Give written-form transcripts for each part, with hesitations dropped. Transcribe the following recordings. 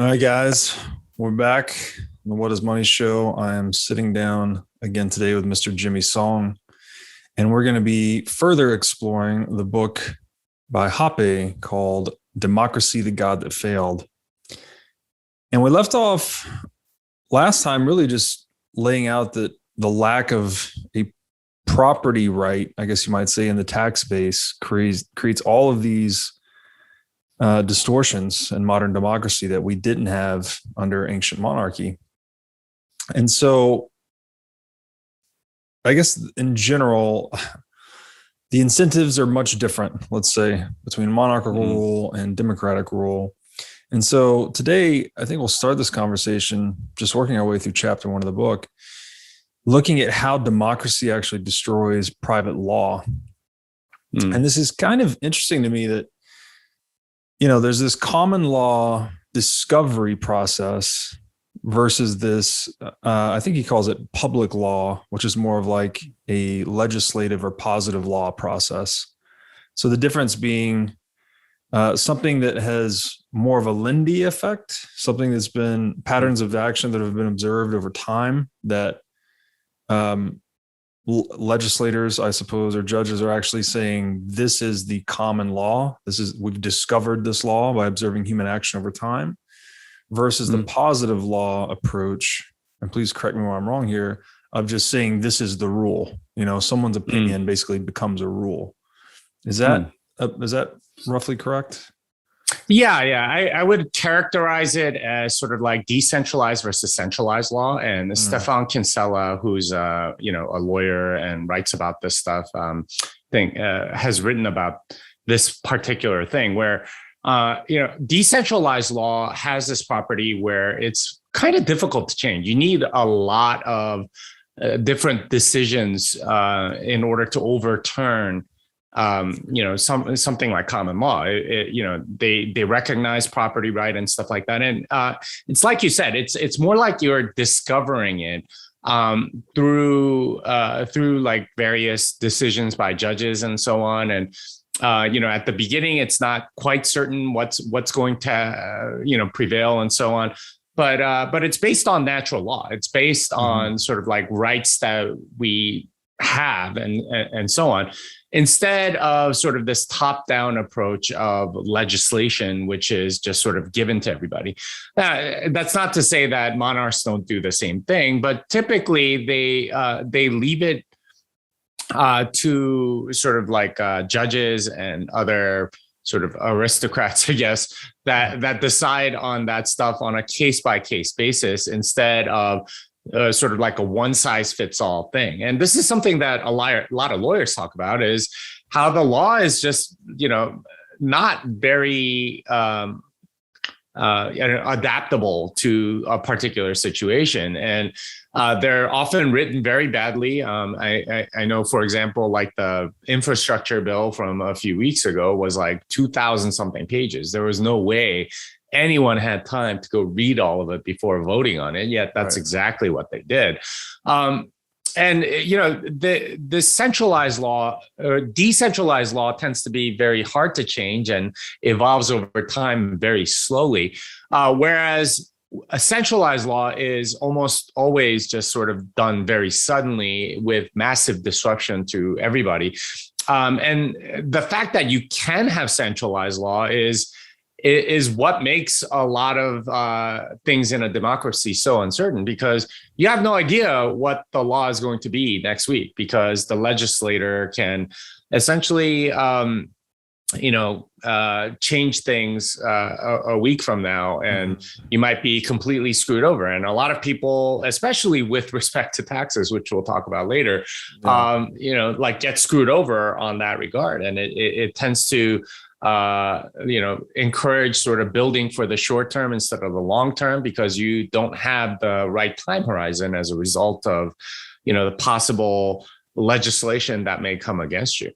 All right, guys, we're back on the What is Money show. I am sitting down again today with Mr. Jimmy Song, and we're going to be further exploring the book by Hoppe called Democracy, the God That Failed. And we left off last time really just laying out that the lack of a property right, I guess you might say, in the tax base creates all of these distortions in modern democracy that we didn't have under ancient monarchy. And so I guess in general, the incentives are much different, let's say, between monarchical rule and democratic rule. And so today, I think we'll start this conversation just working our way through chapter 1 of the book, looking at how democracy actually destroys private law. And this is kind of interesting to me that there's this common law discovery process versus this, I think he calls it public law, which is more of like a legislative or positive law process. So the difference being something that has more of a Lindy effect, something that's been patterns of action that have been observed over time that legislators, I suppose, or judges are actually saying this is the common law. We've discovered this law by observing human action over time, versus the positive law approach. And please correct me where I'm wrong here, of just saying this is the rule. Someone's opinion basically becomes a rule. Is that roughly correct? Yeah. I would characterize it as sort of like decentralized versus centralized law. And Stefan Kinsella, who's a lawyer and writes about this stuff, has written about this particular thing where decentralized law has this property where it's kind of difficult to change. You need a lot of different decisions in order to overturn something like common law. They recognize property right and stuff like that. And it's like you said, it's more like you're discovering it through like various decisions by judges and so on. And at the beginning, it's not quite certain what's going to prevail and so on. But it's based on natural law. It's based on sort of like rights that we have and so on, instead of sort of this top-down approach of legislation, which is just sort of given to everybody. That's not to say that monarchs don't do the same thing, but typically they leave it to sort of like judges and other sort of aristocrats, I guess, that decide on that stuff on a case-by-case basis instead of sort of like a one-size-fits-all thing. And this is something that a lot of lawyers talk about, is how the law is just, not very adaptable to a particular situation. And they're often written very badly. I know, for example, like the infrastructure bill from a few weeks ago was like 2,000 something pages. There was no way anyone had time to go read all of it before voting on it, yet that's exactly what they did. And the centralized law or decentralized law tends to be very hard to change and evolves over time very slowly, whereas a centralized law is almost always just sort of done very suddenly with massive disruption to everybody. And the fact that you can have centralized law is what makes a lot of things in a democracy so uncertain, because you have no idea what the law is going to be next week, because the legislator can essentially, change things a week from now, and you might be completely screwed over. And a lot of people, especially with respect to taxes, which we'll talk about later, get screwed over on that regard. And it tends to encourage sort of building for the short term instead of the long term, because you don't have the right time horizon as a result of, the possible legislation that may come against you.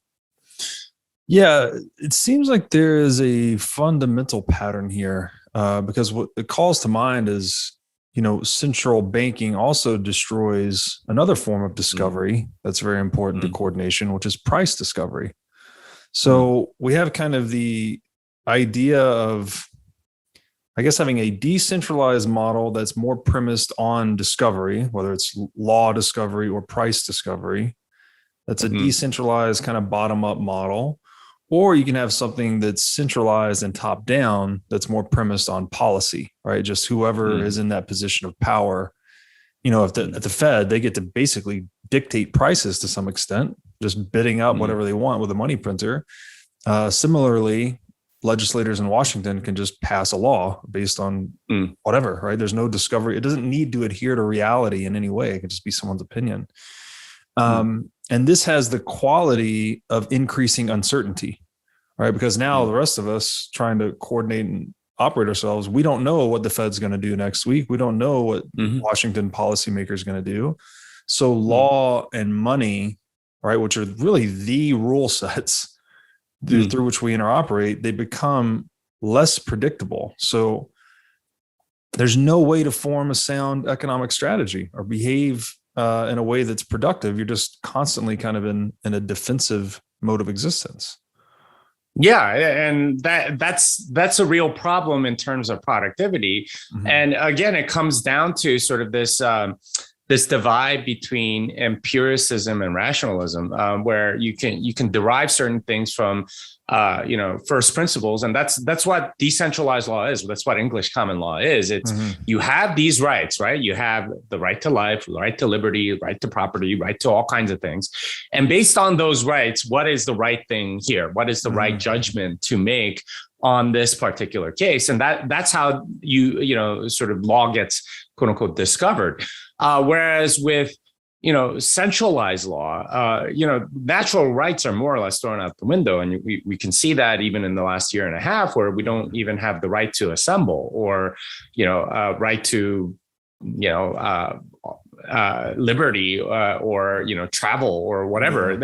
Yeah, it seems like there is a fundamental pattern here, because what it calls to mind is, central banking also destroys another form of discovery that's very important to coordination, which is price discovery. So we have kind of the idea of I guess having a decentralized model that's more premised on discovery, whether it's law discovery or price discovery, that's a decentralized kind of bottom up model. Or you can have something that's centralized and top down that's more premised on policy, right? Just whoever is in that position of power. If at the Fed, they get to basically dictate prices to some extent, just bidding out whatever they want with a money printer. Similarly, legislators in Washington can just pass a law based on whatever, right? There's no discovery. It doesn't need to adhere to reality in any way. It can just be someone's opinion. And this has the quality of increasing uncertainty, right? Because now the rest of us trying to coordinate and operate ourselves, we don't know what the Fed's going to do next week. We don't know what Washington policymakers are going to do. So law and money, right, which are really the rule sets through which we interoperate, they become less predictable. So there's no way to form a sound economic strategy or behave in a way that's productive. You're just constantly kind of in a defensive mode of existence. Yeah, and that's a real problem in terms of productivity. And again, it comes down to sort of this divide between empiricism and rationalism, where you can derive certain things from first principles, and that's what decentralized law is. That's what English common law is. It's you have these rights, right? You have the right to life, right to liberty, right to property, right to all kinds of things, and based on those rights, what is the right thing here? What is the right judgment to make on this particular case? And that's how sort of law gets quote unquote discovered. Whereas with centralized law, natural rights are more or less thrown out the window. And we can see that even in the last year and a half, where we don't even have the right to assemble or, right to, liberty or, travel or whatever.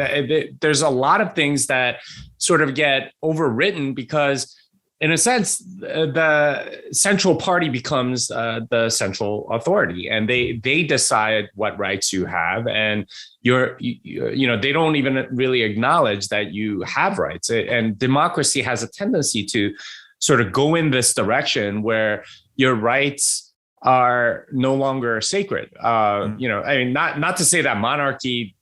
There's a lot of things that sort of get overwritten because, in a sense, the central party becomes the central authority, and they decide what rights you have, and they don't even really acknowledge that you have rights. And democracy has a tendency to sort of go in this direction where your rights are no longer sacred. Not to say that monarchy,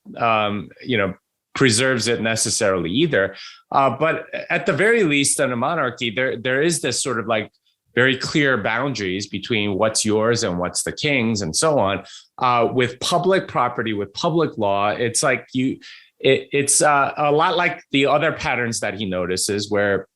preserves it necessarily either. But at the very least, in a monarchy, there is this sort of like very clear boundaries between what's yours and what's the king's and so on. With public property, with public law, it's like it's a lot like the other patterns that he notices where,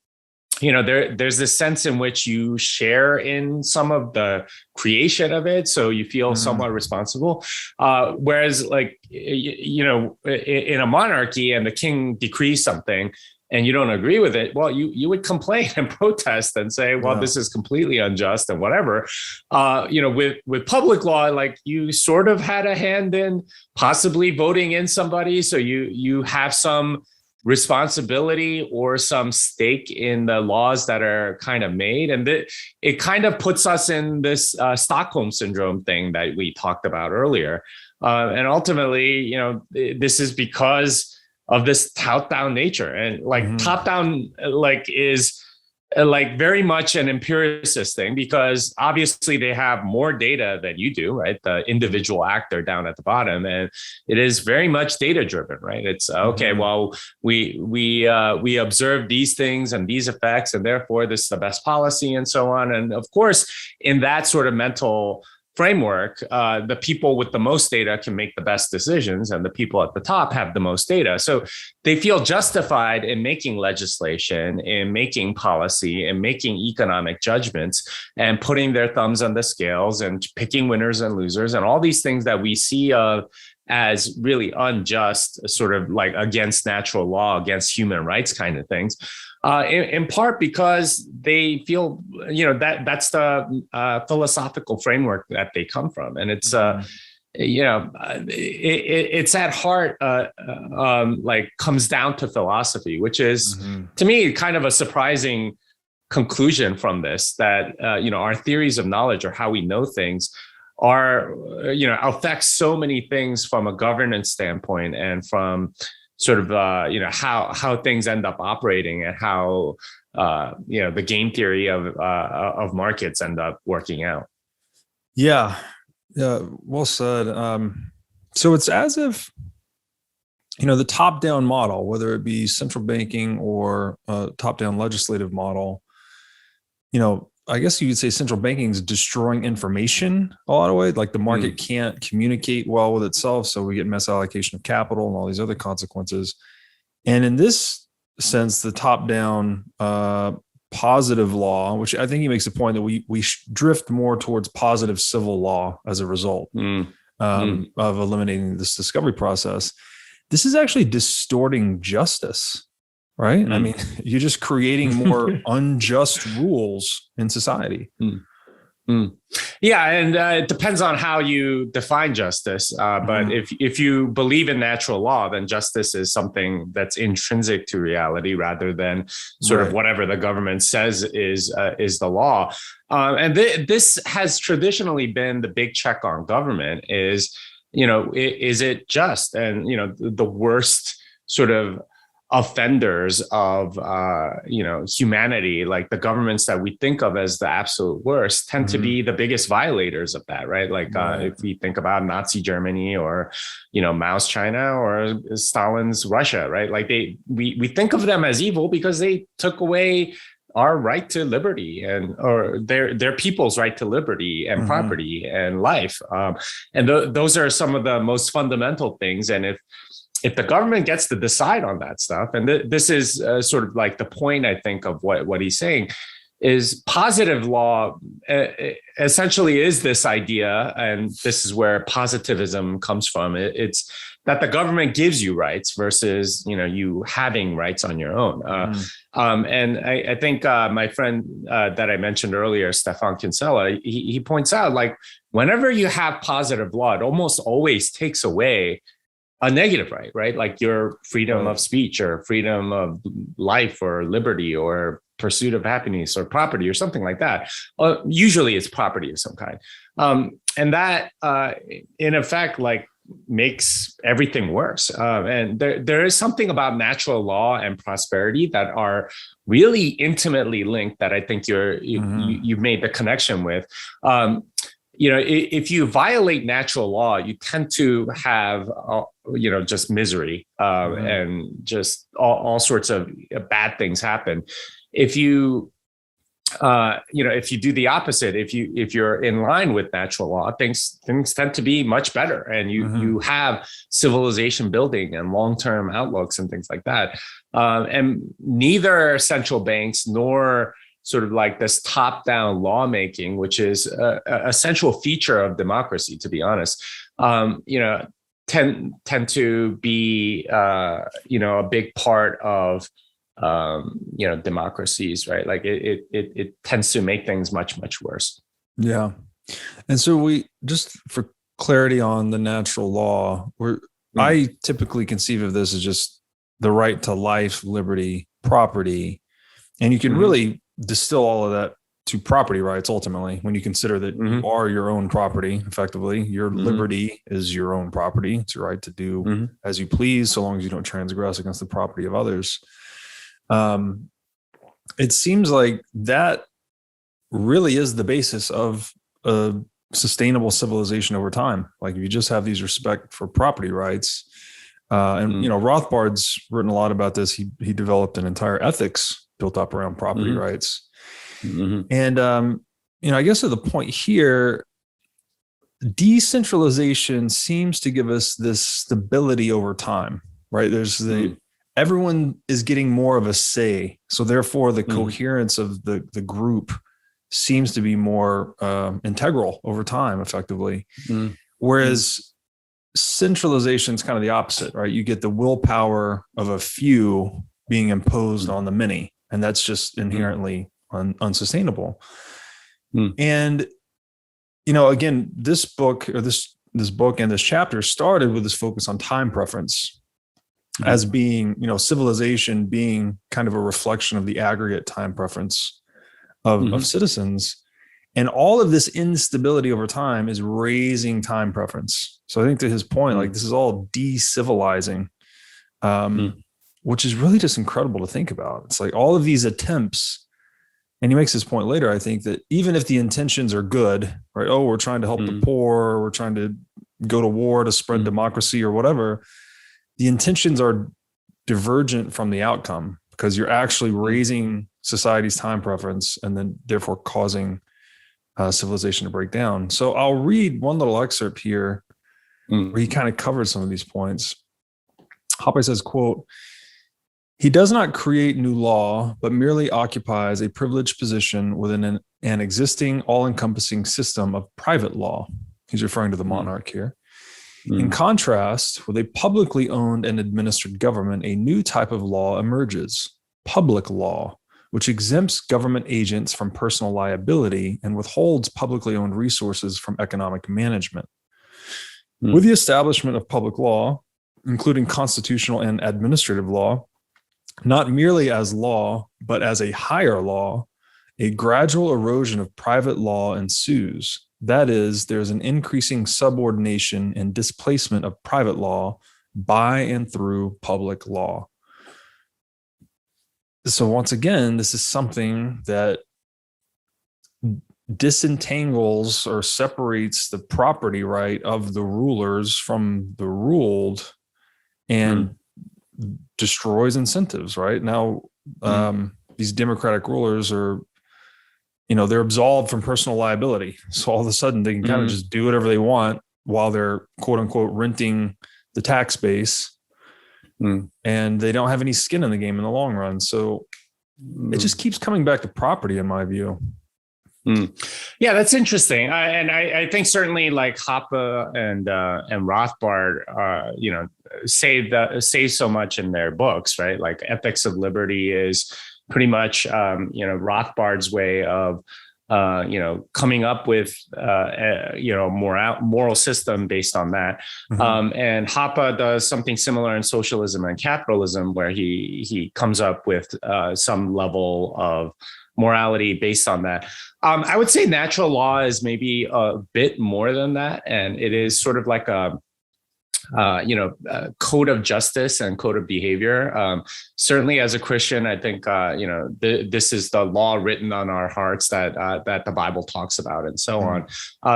there's this sense in which you share in some of the creation of it. So you feel somewhat responsible. Whereas like, in a monarchy and the king decrees something and you don't agree with it, well, you would complain and protest and say, well, this is completely unjust and whatever. With public law, like you sort of had a hand in possibly voting in somebody. So you have some responsibility or some stake in the laws that are kind of made. And it kind of puts us in this Stockholm syndrome thing that we talked about earlier. And ultimately, this is because of this top-down nature, and like top-down is like very much an empiricist thing, because obviously they have more data than you do, right? The individual actor down at the bottom, and it is very much data driven, right? It's okay. Well, we observe these things and these effects, and therefore this is the best policy, and so on. And of course, in that sort of mental framework, the people with the most data can make the best decisions, and the people at the top have the most data. So they feel justified in making legislation, in making policy, in making economic judgments, and putting their thumbs on the scales and picking winners and losers, and all these things that we see as really unjust, sort of like against natural law, against human rights kind of things. In part because they feel, that's the philosophical framework that they come from. And it's, it's at heart, like comes down to philosophy, which is to me kind of a surprising conclusion from this, that, our theories of knowledge, or how we know things, affects so many things from a governance standpoint and from sort of how things end up operating and how the game theory of markets end up working out. Yeah, yeah, well said. So it's as if the top-down model, whether it be central banking or top-down legislative model, I guess you could say central banking is destroying information a lot of ways. Like the market can't communicate well with itself, so we get misallocation of capital and all these other consequences. And in this sense, the top-down positive law, which I think he makes the point that we drift more towards positive civil law as a result of eliminating this discovery process. This is actually distorting justice. Right. I mean, you're just creating more unjust rules in society. Yeah. And it depends on how you define justice. But if you believe in natural law, then justice is something that's intrinsic to reality rather than sort of whatever the government says is the law. And this has traditionally been the big check on government is it just? And, the worst sort of offenders of humanity, like the governments that we think of as the absolute worst, tend to be the biggest violators of that, right? Like if we think about Nazi Germany or Mao's China or Stalin's Russia, right? Like we think of them as evil because they took away our right to liberty or their people's right to liberty and property and life, and those are some of the most fundamental things. And if the government gets to decide on that stuff, and this is sort of like the point, I think, of what he's saying, is positive law essentially is this idea, and this is where positivism comes from. It's that the government gives you rights versus you having rights on your own. And I think my friend that I mentioned earlier, Stefan Kinsella, he points out, like, whenever you have positive law, it almost always takes away a negative right? Like your freedom of speech or freedom of life or liberty or pursuit of happiness or property or something like that. Usually it's property of some kind. And that, in effect, like makes everything worse. And there is something about natural law and prosperity that are really intimately linked that I think you've made the connection with. If you violate natural law, you tend to have, just misery and just all sorts of bad things happen. If you, if you do the opposite, if you're in line with natural law, things tend to be much better, and you have civilization building and long-term outlooks and things like that. And neither central banks nor sort of like this top-down lawmaking, which is a central feature of democracy, to be honest, tend to be a big part of democracies, right? Like it tends to make things much worse. Yeah, and so we just for clarity on the natural law, I typically conceive of this as just the right to life, liberty, property, and you can really distill all of that to property rights. Ultimately, when you consider that you are your own property, effectively, your liberty is your own property. It's your right to do as you please, so long as you don't transgress against the property of others. It seems like that really is the basis of a sustainable civilization over time. Like if you just have these respect for property rights, and Rothbard's written a lot about this. He developed an entire ethics built up around property rights. And, I guess to the point here, decentralization seems to give us this stability over time, right? There's everyone is getting more of a say. So therefore the coherence of the group seems to be more integral over time, effectively. Whereas centralization is kind of the opposite, right? You get the willpower of a few being imposed on the many, and that's just inherently unsustainable. And again, this book or this book and this chapter started with this focus on time preference as being, civilization being kind of a reflection of the aggregate time preference of citizens. And all of this instability over time is raising time preference. So I think to his point, like this is all decivilizing um, which is really just incredible to think about. It's like all of these attempts, and he makes this point later, I think, that even if the intentions are good, right? Oh, we're trying to help the poor, we're trying to go to war to spread democracy or whatever, the intentions are divergent from the outcome, because you're actually raising society's time preference and then therefore causing civilization to break down. So I'll read one little excerpt here where he kind of covers some of these points. Hoppe says, quote, "He does not create new law, but merely occupies a privileged position within an existing all-encompassing system of private law." He's referring to the monarch here. In contrast, with a publicly owned and administered government, a new type of law emerges, public law, which exempts government agents from personal liability and withholds publicly owned resources from economic management. With the establishment of public law, including constitutional and administrative law, not merely as law, but as a higher law, a gradual erosion of private law ensues. That is, there's an increasing subordination and displacement of private law by and through public law. So once again, this is something that disentangles or separates the property right of the rulers from the ruled and destroys incentives, right? Now, these democratic rulers are, they're absolved from personal liability. So all of a sudden they can kind of just do whatever they want while they're quote unquote renting the tax base, and they don't have any skin in the game in the long run. So it just keeps coming back to property, in my view. Yeah, that's interesting. I think certainly like Hoppe and Rothbard, say so much in their books, right? Like Ethics of Liberty is pretty much, Rothbard's way of, coming up with, moral system based on that. And Hoppe does something similar in Socialism and Capitalism, where he comes up with some level of morality based on that. I would say natural law is maybe a bit more than that. And it is sort of like a code of justice and code of behavior. Certainly as a Christian, I think, this is the law written on our hearts that the Bible talks about and so on.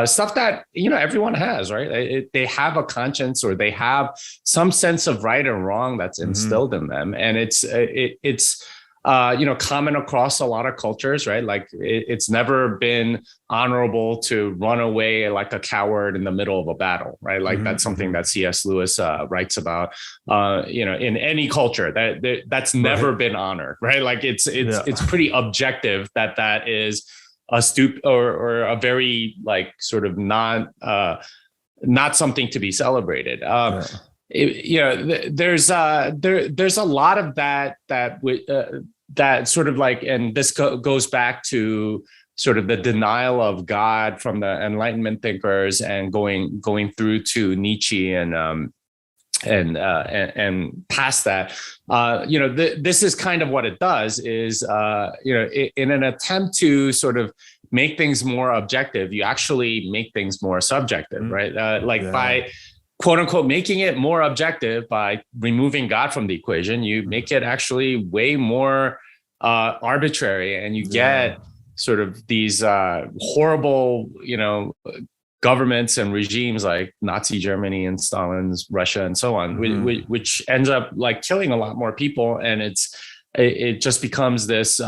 Stuff that, everyone has, right? They have a conscience, or they have some sense of right and wrong that's instilled in them. And it's common across a lot of cultures, right? Like it's never been honorable to run away like a coward in the middle of a battle, right? Like that's something that C.S. Lewis writes about, in any culture that's never been honored, right? Like it's pretty objective that is a or a very like sort of not something to be celebrated. There's a lot of that sort of like, and this goes back to sort of the denial of God from the Enlightenment thinkers, and going through to Nietzsche and past that. This is kind of what it does is, in an attempt to sort of make things more objective, you actually make things more subjective, right? By quote unquote, making it more objective by removing God from the equation, you make it actually way more arbitrary, and you get sort of these horrible, governments and regimes like Nazi Germany and Stalin's Russia and so on, which ends up like killing a lot more people. And it just becomes this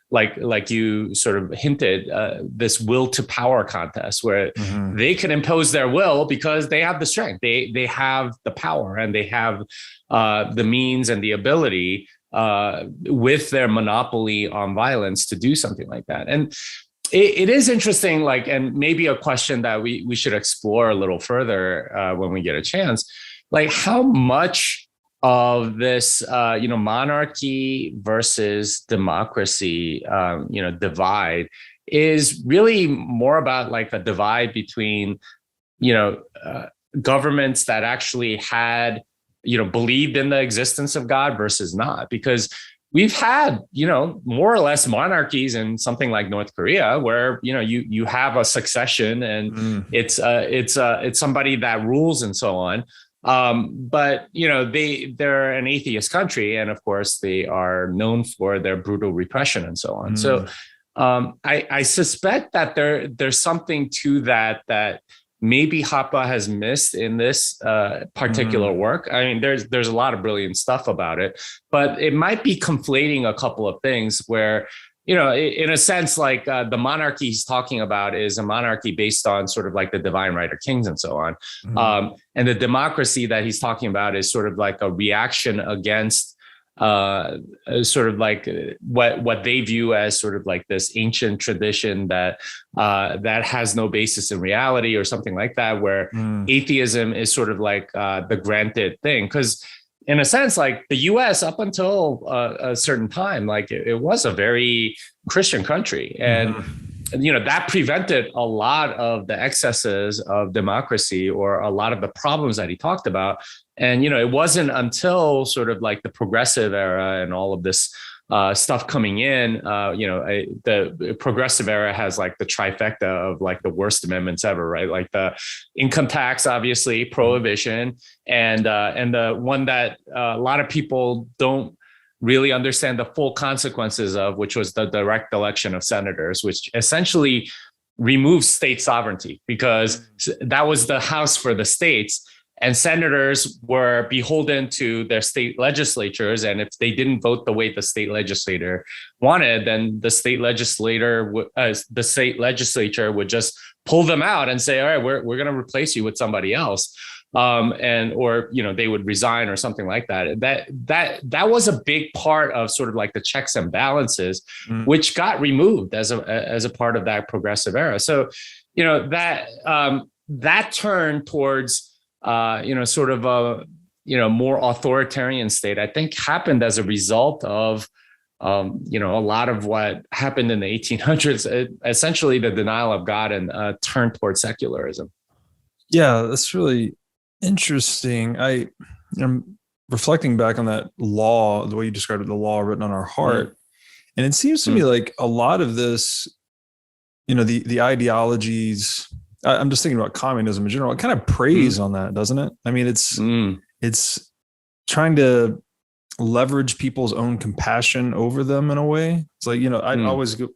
like you sort of hinted, this will to power contest where they can impose their will because they have the strength, they have the power, and they have the means and the ability with their monopoly on violence to do something like that. And it is interesting, like, and maybe a question that we should explore a little further when we get a chance, like how much of this, monarchy versus democracy, divide is really more about like a divide between, governments that actually had, believed in the existence of God versus not, because we've had, more or less monarchies in something like North Korea where, you have a succession and it's somebody that rules and so on. But they're an atheist country, and of course they are known for their brutal repression and so on. So I suspect that there's something to that maybe Hoppe has missed in this particular work. I mean, there's a lot of brilliant stuff about it, but it might be conflating a couple of things where, in a sense, like the monarchy he's talking about is a monarchy based on sort of like the divine right of kings and so on. And the democracy that he's talking about is sort of like a reaction against sort of like what they view as sort of like this ancient tradition that has no basis in reality or something like that, where atheism is sort of like the granted thing. Because in a sense, like the US up until a certain time, like it was a very Christian country. And that prevented a lot of the excesses of democracy or a lot of the problems that he talked about. And, it wasn't until sort of like the progressive era and all of this stuff coming in, the progressive era has like the trifecta of like the worst amendments ever, right? Like the income tax, obviously, prohibition, and the one that a lot of people don't really understand the full consequences of, which was the direct election of senators, which essentially removes state sovereignty, because that was the house for the states. And senators were beholden to their state legislatures. And if they didn't vote the way the state legislator wanted, then the state legislature would just pull them out and say, all right, we're going to replace you with somebody else. Or they would resign or something like that. That was a big part of sort of like the checks and balances, which got removed as a part of that progressive era. So, that turn towards sort of a more authoritarian state, I think happened as a result of a lot of what happened in the 1800s, essentially the denial of God and turn towards secularism. Yeah, that's really interesting. I'm reflecting back on that law, the way you described it, the law written on our heart. And it seems to me like a lot of this, the ideologies, I'm just thinking about communism in general, it kind of preys on that, doesn't it? I mean, it's trying to leverage people's own compassion over them in a way. It's like, I'd always go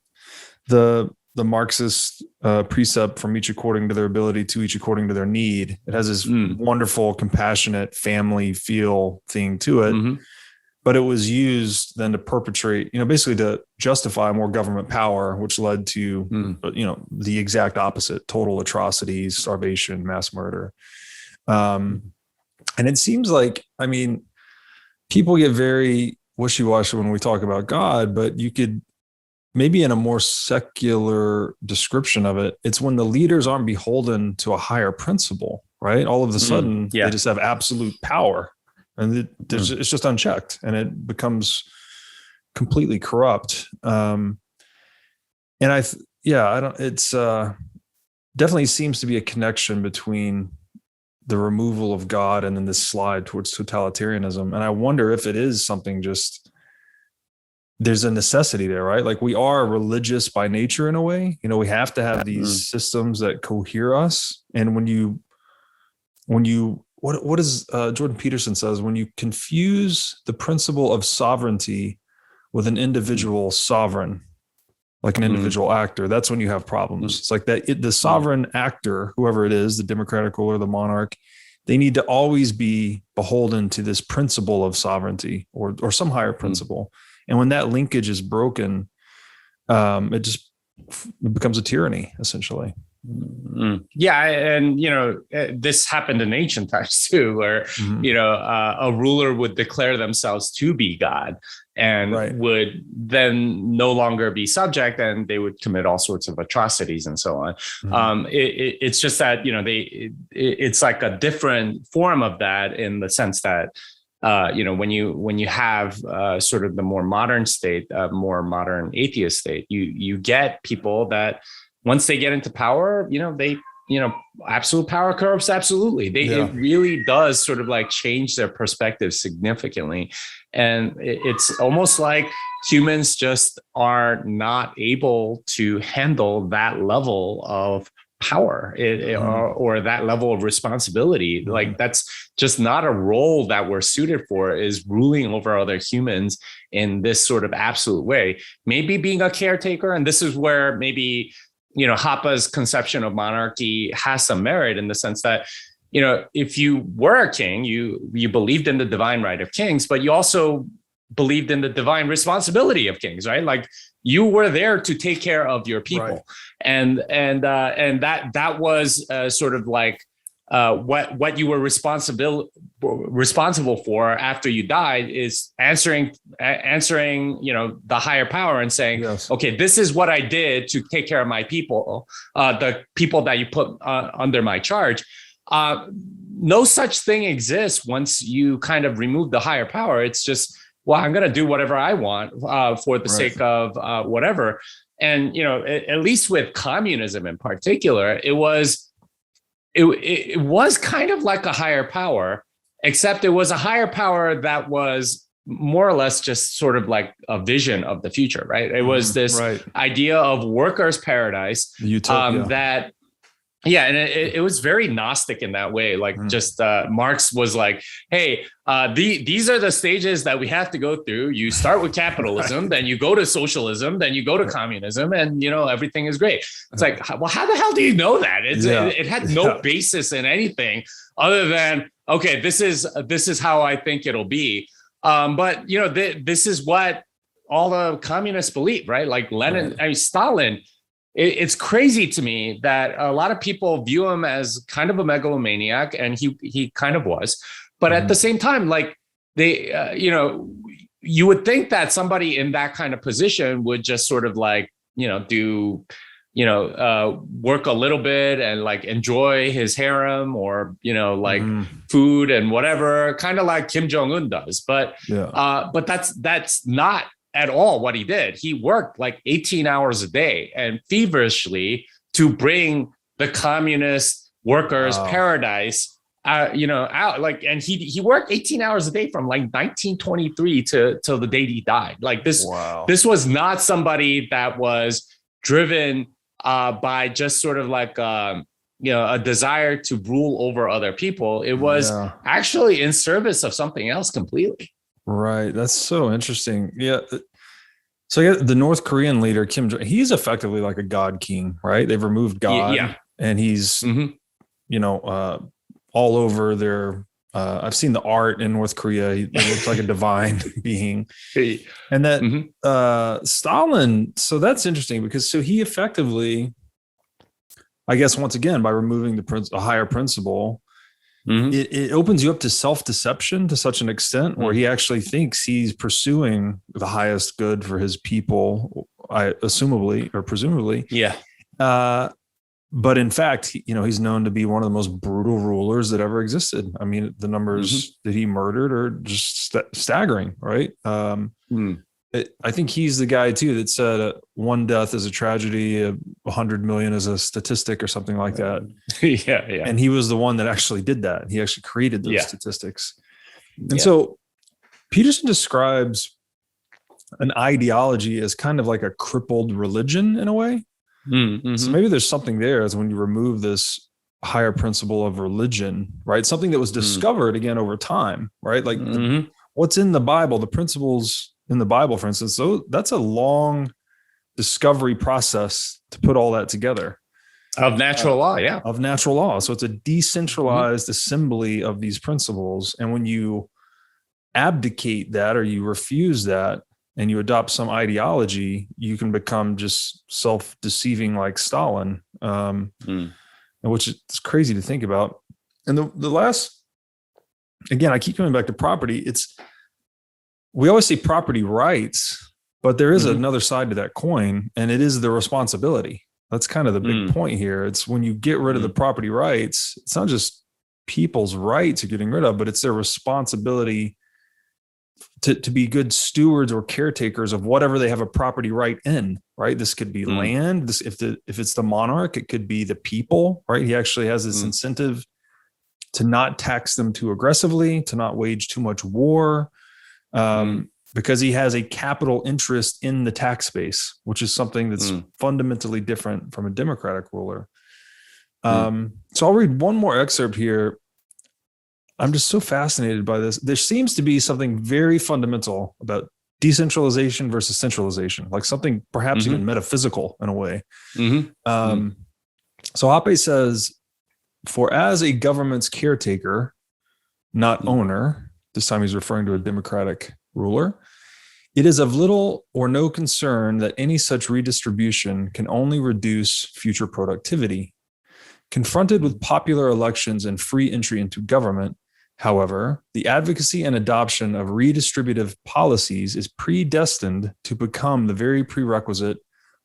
the Marxist precept, from each according to their ability to each according to their need. It has this wonderful, compassionate family feel thing to it. But it was used then to perpetrate, basically to justify more government power, which led to, the exact opposite: total atrocities, starvation, mass murder. And it seems like, people get very wishy-washy when we talk about God, but you could maybe in a more secular description of it, it's when the leaders aren't beholden to a higher principle, right? All of a sudden, they just have absolute power. And it's just unchecked, and it becomes completely corrupt. It's definitely seems to be a connection between the removal of God and then this slide towards totalitarianism. And I wonder if it is something, just there's a necessity there, right? Like, we are religious by nature in a way. We have to have these systems that cohere us. And when you what is Jordan Peterson says, when you confuse the principle of sovereignty with an individual sovereign, like an individual actor, that's when you have problems. It's like that the sovereign actor, whoever it is, the democratic or the monarch, they need to always be beholden to this principle of sovereignty or some higher principle. And when that linkage is broken, it becomes a tyranny, essentially. Yeah, and this happened in ancient times too, where a ruler would declare themselves to be God and would then no longer be subject, and they would commit all sorts of atrocities and so on. It's just that it's like a different form of that, in the sense that when you have sort of the more modern state, more modern atheist state, you get people that, once they get into power, absolute power corrupts absolutely. It really does sort of like change their perspective significantly. And it's almost like humans just are not able to handle that level of power or that level of responsibility. Like that's just not a role that we're suited for, is ruling over other humans in this sort of absolute way. Maybe being a caretaker, and this is where maybe, you know, Hoppe's conception of monarchy has some merit in the sense that, you know, if you were a king, you believed in the divine right of kings, but you also believed in the divine responsibility of kings, right? Like you were there to take care of your people, right. and that was sort of like what you were responsible for after you died, is answering, you know, the higher power and saying, yes, okay, this is what I did to take care of my people, the people that you put under my charge. No such thing exists once you kind of remove the higher power. It's just, well, I'm going to do whatever I want for the sake of whatever. And, you know, at least with communism in particular, it was kind of like a higher power, except it was a higher power that was more or less just sort of like a vision of the future, right? It was this idea of workers' paradise, utopia. That. Yeah, and it was very Gnostic in that way. Like just Marx was like, hey, these are the stages that we have to go through. You start with capitalism, then you go to socialism, then you go to communism, and, you know, everything is great. It's like, well, how the hell do you know that? It had no basis in anything other than, okay, this is how I think it'll be. But, you know, this is what all the communists believe, right? Like Lenin, I mean, Stalin. It's crazy to me that a lot of people view him as kind of a megalomaniac, and he kind of was. But at the same time, like they, you know, you would think that somebody in that kind of position would just sort of like, you know, do, you know, work a little bit and like enjoy his harem or, you know, like food and whatever, kind of like Kim Jong-un does. But that's not at all what he did. He worked like 18 hours a day and feverishly to bring the communist workers' paradise, you know, out. Like, and he worked 18 hours a day from like 1923 till the day he died. Like this was not somebody that was driven by just sort of like you know, a desire to rule over other people. It was actually in service of something else completely. Right. That's so interesting. Yeah. So yeah, the North Korean leader, Kim Jong, he's effectively like a god king, right? They've removed God and he's, you know, all over their, I've seen the art in North Korea. He looks like a divine being. And that Stalin, so that's interesting because so he effectively, I guess, once again, by removing a higher principle, it opens you up to self-deception to such an extent where he actually thinks he's pursuing the highest good for his people, presumably. Yeah. But in fact, you know, he's known to be one of the most brutal rulers that ever existed. I mean, the numbers that he murdered are just staggering, right? I think he's the guy too that said one death is a tragedy, 100 million is a statistic or something like that. Yeah. And he was the one that actually did that. He actually created those statistics. And so Peterson describes an ideology as kind of like a crippled religion in a way. So maybe there's something there as when you remove this higher principle of religion, right? Something that was discovered again over time, right? Like what's in the Bible, the principles in the Bible, for instance, so that's a long discovery process to put all that together. Of natural law, Of natural law. So it's a decentralized assembly of these principles. And when you abdicate that or you refuse that and you adopt some ideology, you can become just self-deceiving like Stalin, which is crazy to think about. And the last, again, I keep coming back to property. We always say property rights, but there is another side to that coin, and it is the responsibility. That's kind of the big point here. It's when you get rid of the property rights, it's not just people's rights you're getting rid of, but it's their responsibility to be good stewards or caretakers of whatever they have a property right in, right? This could be land. If it's the monarch, it could be the people, right? He actually has this incentive to not tax them too aggressively, to not wage too much war, because he has a capital interest in the tax base, which is something that's fundamentally different from a democratic ruler. So I'll read one more excerpt here. I'm just so fascinated by this. There seems to be something very fundamental about decentralization versus centralization, like something perhaps even metaphysical in a way. So Hoppe says, for as a government's caretaker, not owner, this time he's referring to a democratic ruler, it is of little or no concern that any such redistribution can only reduce future productivity. Confronted with popular elections and free entry into government, however, the advocacy and adoption of redistributive policies is predestined to become the very prerequisite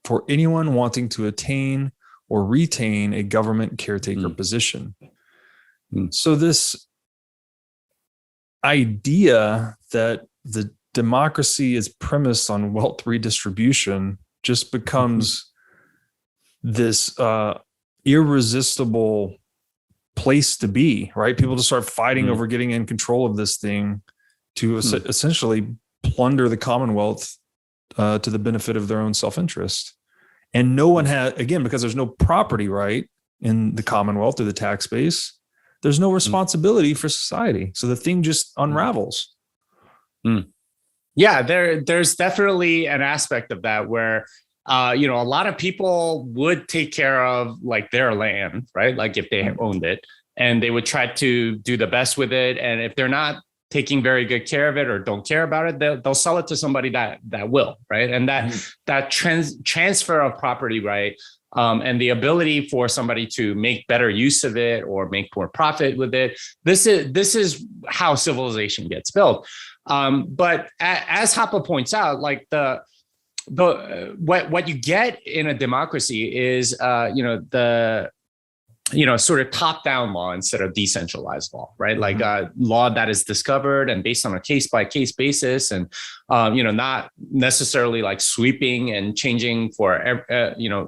for anyone wanting to attain or retain a government caretaker position. So this idea that the democracy is premised on wealth redistribution just becomes this irresistible place to be, right? People just start fighting over getting in control of this thing to essentially plunder the Commonwealth to the benefit of their own self-interest. And no one has, again, because there's no property right in the Commonwealth or the tax base, there's no responsibility for society. So the thing just unravels. Yeah, there's definitely an aspect of that where a lot of people would take care of like their land, right? Like if they owned it, and they would try to do the best with it. And if they're not taking very good care of it or don't care about it, they'll sell it to somebody that will, right? And that transfer of property right, and the ability for somebody to make better use of it or make more profit with it. This is how civilization gets built. But as Hoppe points out, like what you get in a democracy is sort of top-down law instead of decentralized law, right? Like law that is discovered and based on a case-by-case basis, and not necessarily like sweeping and changing for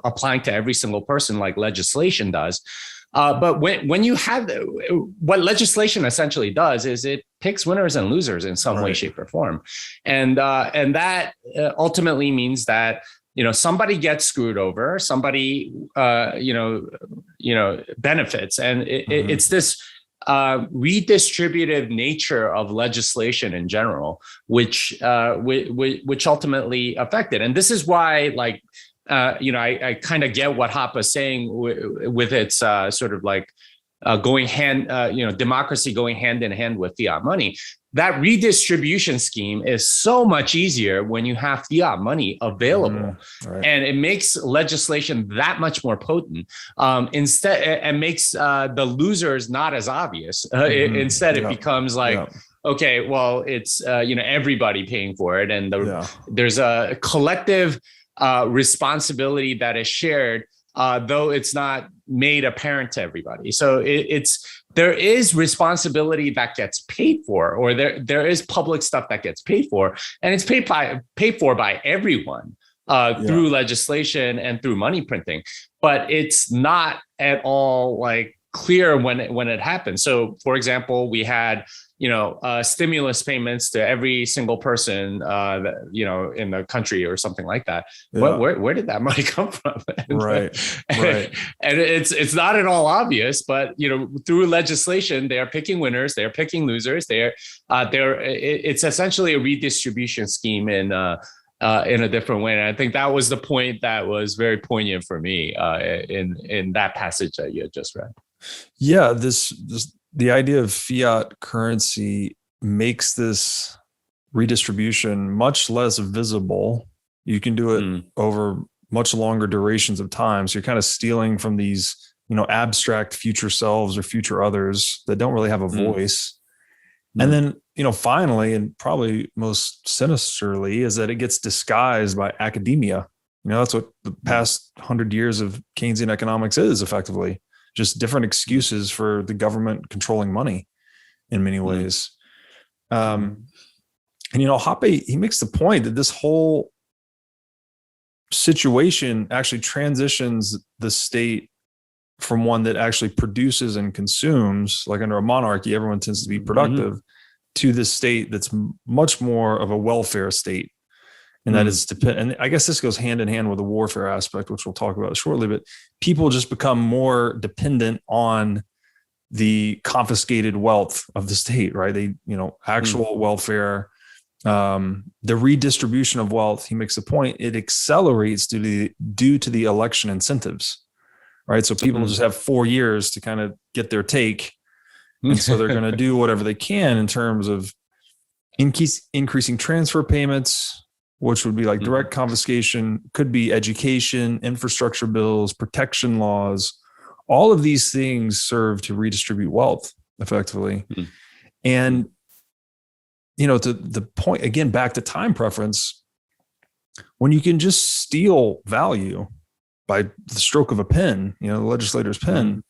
applying to every single person like legislation does. But when you have what legislation essentially does is it picks winners and losers in some way, shape, or form, and that ultimately means that somebody gets screwed over, somebody benefits, and it's this redistributive nature of legislation in general, which ultimately affected. And this is why, like, I kind of get what Hoppe is saying with its sort of like democracy going hand in hand with fiat money. That redistribution scheme is so much easier when you have fiat money available, and it makes legislation that much more potent. Instead, and makes the losers not as obvious. Instead, it becomes like, okay, well, it's everybody paying for it, and there's a collective responsibility that is shared, though it's not made apparent to everybody. So there is responsibility that gets paid for, or there is public stuff that gets paid for, and it's paid for by everyone through legislation and through money printing. But it's not at all like clear when it happens. So, for example, we had stimulus payments to every single person, in the country or something like that. Where did that money come from? Right. And it's not at all obvious, but through legislation, they are picking winners, they are picking losers. It's essentially a redistribution scheme in a different way. And I think that was the point that was very poignant for me in that passage that you had just read. Yeah, the idea of fiat currency makes this redistribution much less visible. You can do it over much longer durations of time. So you're kind of stealing from these, abstract future selves or future others that don't really have a voice. And then, finally, and probably most sinisterly, is that it gets disguised by academia. That's what the past 100 years of Keynesian economics is effectively. Just different excuses for the government controlling money in many ways. And Hoppe, he makes the point that this whole situation actually transitions the state from one that actually produces and consumes, like under a monarchy, everyone tends to be productive, to this state that's much more of a welfare state. and that it's depend. And I guess this goes hand in hand with the warfare aspect, which we'll talk about shortly. But people just become more dependent on the confiscated wealth of the state, right? They, actual welfare, the redistribution of wealth. He makes a point. It accelerates due to the election incentives, right? So people just have 4 years to kind of get their take, and so they're going to do whatever they can in terms of increasing transfer payments, which would be like direct confiscation, could be education, infrastructure bills, protection laws. All of these things serve to redistribute wealth effectively. And, to the point, again, back to time preference, when you can just steal value by the stroke of a pen, the legislator's pen,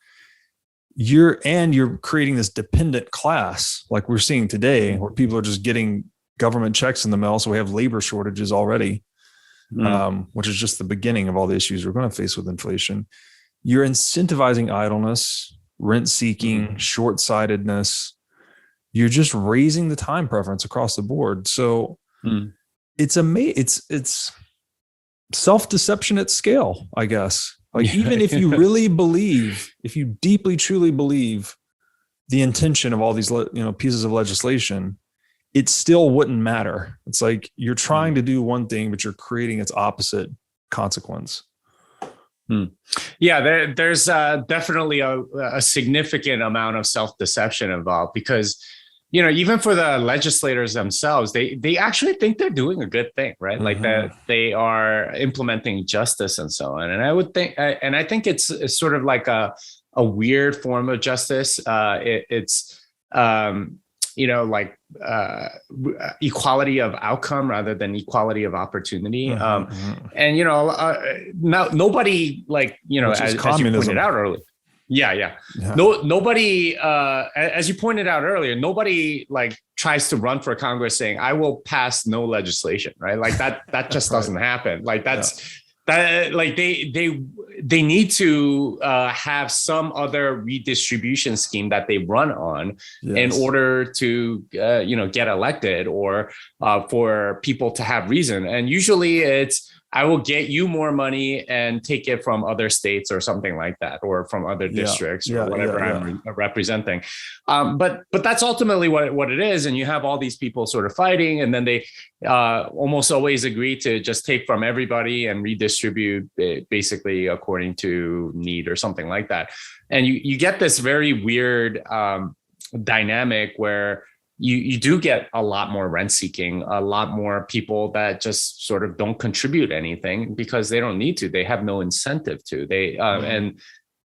you're creating this dependent class like we're seeing today, where people are just getting government checks in the mail. So we have labor shortages already, which is just the beginning of all the issues we're going to face with inflation. You're incentivizing idleness, rent seeking, short-sightedness. You're just raising the time preference across the board. So it's self-deception at scale, I guess. Like, even if you really believe, if you deeply, truly believe the intention of all these, pieces of legislation, it still wouldn't matter. It's like you're trying to do one thing, but you're creating its opposite consequence. Yeah, there's definitely a significant amount of self-deception involved, because, even for the legislators themselves, they actually think they're doing a good thing, right? Like that they are implementing justice and so on. And I think it's sort of like a weird form of justice. It's equality of outcome rather than equality of opportunity. And, nobody, as you pointed out earlier. Yeah. Nobody, as you pointed out earlier, nobody tries to run for Congress saying, I will pass no legislation, right? Like that just doesn't happen. Like they need to have some other redistribution scheme that they run on in order to get elected, or for people to have reason. And usually it's, I will get you more money and take it from other states or something like that, or from other districts or whatever I'm representing. But that's ultimately what it is. And you have all these people sort of fighting, and then they almost always agree to just take from everybody and redistribute basically according to need or something like that. And you get this very weird dynamic where you do get a lot more rent seeking, a lot more people that just sort of don't contribute anything because they don't need to. They have no incentive to. And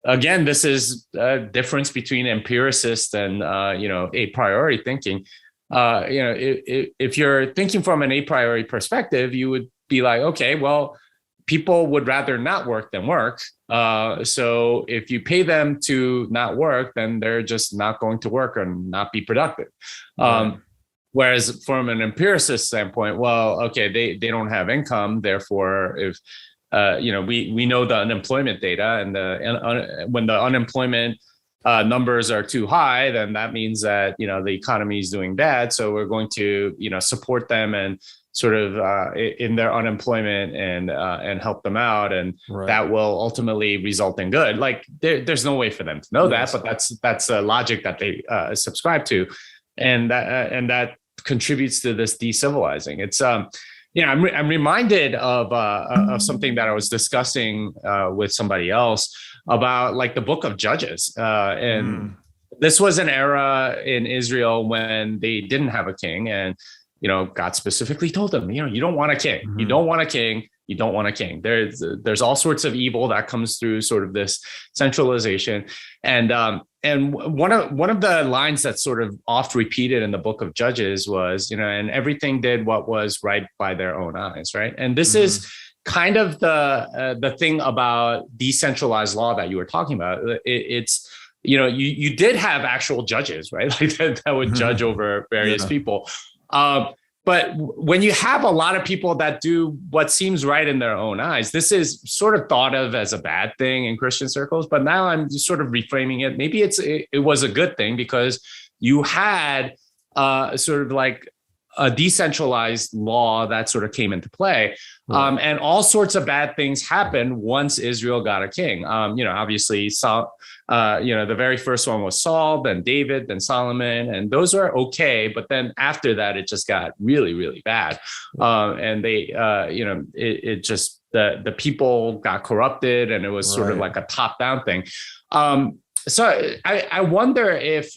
again, this is a difference between empiricist and a priori thinking. If you're thinking from an a priori perspective, you would be like, okay, well, people would rather not work than work. So if you pay them to not work, then they're just not going to work and not be productive. Whereas from an empiricist standpoint, well, okay, they don't have income. Therefore, if we know the unemployment data, and when the unemployment numbers are too high, then that means that the economy is doing bad. So we're going to support them and sort of in their unemployment and help them out, and that will ultimately result in good. Like there's no way for them to know that, but that's a logic that they subscribe to, and that contributes to this decivilizing. It's I'm reminded of something that I was discussing with somebody else about, like, the Book of Judges, and this was an era in Israel when they didn't have a king, and God specifically told them, you don't want a king. You don't want a king. You don't want a king. There's all sorts of evil that comes through sort of this centralization. And one of the lines that's sort of oft repeated in the Book of Judges was, and everything did what was right by their own eyes, right? And this is kind of the thing about decentralized law that you were talking about. It's you did have actual judges, right? Like that would judge over various people. But when you have a lot of people that do what seems right in their own eyes, this is sort of thought of as a bad thing in Christian circles. But now I'm just sort of reframing it. Maybe it was a good thing, because you had sort of like a decentralized law that sort of came into play. Right. And all sorts of bad things happened once Israel got a king. Obviously, the very first one was Saul, then David, then Solomon, and those are okay. But then after that, it just got really, really bad. And it just, the people got corrupted, and it was sort of like a top-down thing. So I wonder if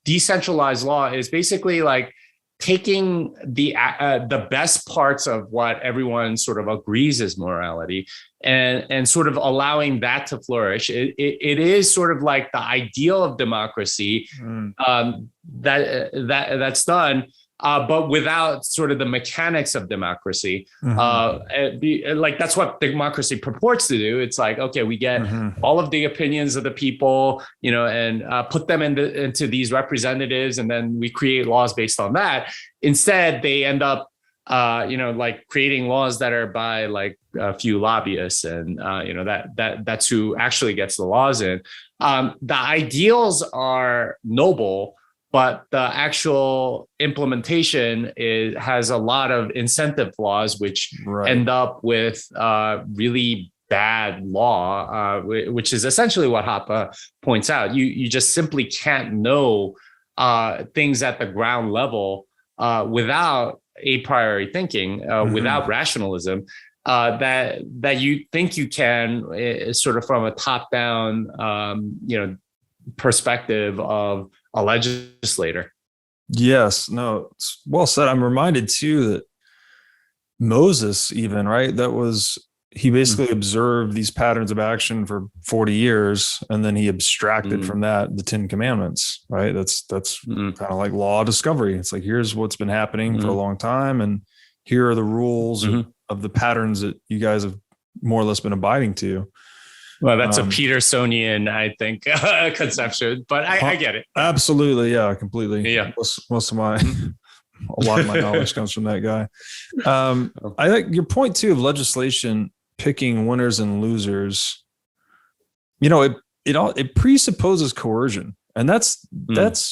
decentralized law is basically like taking the best parts of what everyone sort of agrees is morality, and sort of allowing that to flourish. It is sort of like the ideal of democracy that's done. But without sort of the mechanics of democracy. Like that's what democracy purports to do. It's like, okay, we get all of the opinions of the people, and put them into these representatives, and then we create laws based on that. Instead, they end up, like creating laws that are by like a few lobbyists, and that's who actually gets the laws in. The ideals are noble, but the actual implementation has a lot of incentive flaws, which end up with really bad law, which is essentially what Hoppe points out. You just simply can't know things at the ground level without a priori thinking, without rationalism, that you think you can, sort of from a top-down, perspective of a legislator. Yes, no, it's well said. I'm reminded too that Moses, even, right? He basically observed these patterns of action for 40 years, and then he abstracted from that the 10 Commandments, right? That's kind of like law discovery. It's like, here's what's been happening for a long time, and here are the rules of the patterns that you guys have more or less been abiding to. Well, that's a Petersonian, I think, conception, but I get it. Absolutely. Yeah, completely. Yeah. Most of a lot of my knowledge comes from that guy. I think your point too of legislation picking winners and losers, it presupposes coercion. And that's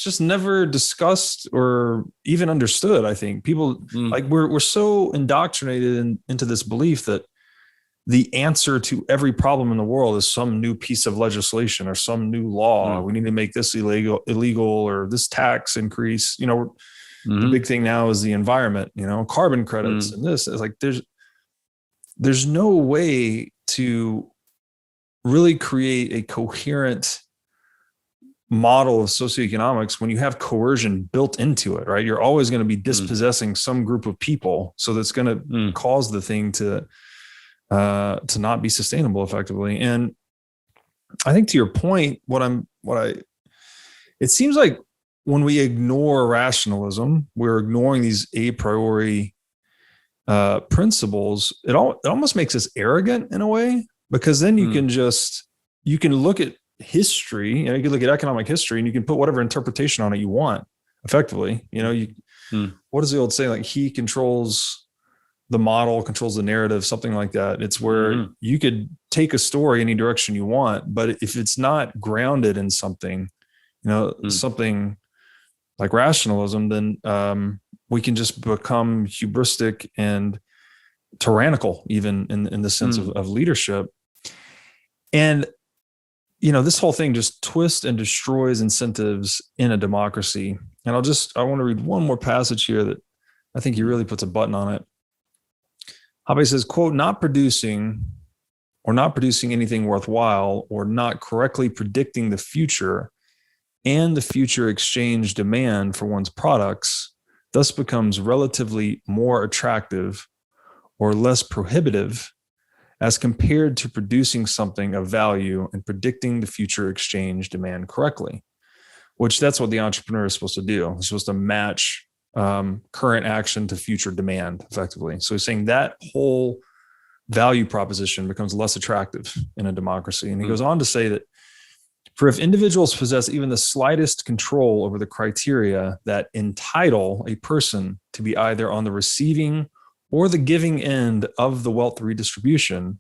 just never discussed or even understood. I think people like we're so indoctrinated into this belief that the answer to every problem in the world is some new piece of legislation or some new law. We need to make this illegal or this tax increase. The big thing now is the environment, carbon credits and this. It's like there's no way to really create a coherent model of socioeconomics when you have coercion built into it, right? You're always going to be dispossessing some group of people. So that's going to cause the thing to not be sustainable effectively. And I think to your point, it seems like when we ignore rationalism, we're ignoring these a priori principles. It almost makes us arrogant in a way, because then you can look at history, you can look at economic history, and you can put whatever interpretation on it you want effectively. What is the old saying? Like, he controls the model, controls the narrative, something like that. It's where you could take a story any direction you want, but if it's not grounded in something, something like rationalism, then we can just become hubristic and tyrannical, even in the sense of leadership. And this whole thing just twists and destroys incentives in a democracy. And I want to read one more passage here that I think he really puts a button on it. Hoppe says, quote, not producing anything worthwhile, or not correctly predicting the future and the future exchange demand for one's products, thus becomes relatively more attractive or less prohibitive as compared to producing something of value and predicting the future exchange demand correctly, which that's what the entrepreneur is supposed to do. He's supposed to match current action to future demand effectively. So he's saying that whole value proposition becomes less attractive in a democracy. And he goes on to say that for if individuals possess even the slightest control over the criteria that entitle a person to be either on the receiving or the giving end of the wealth redistribution,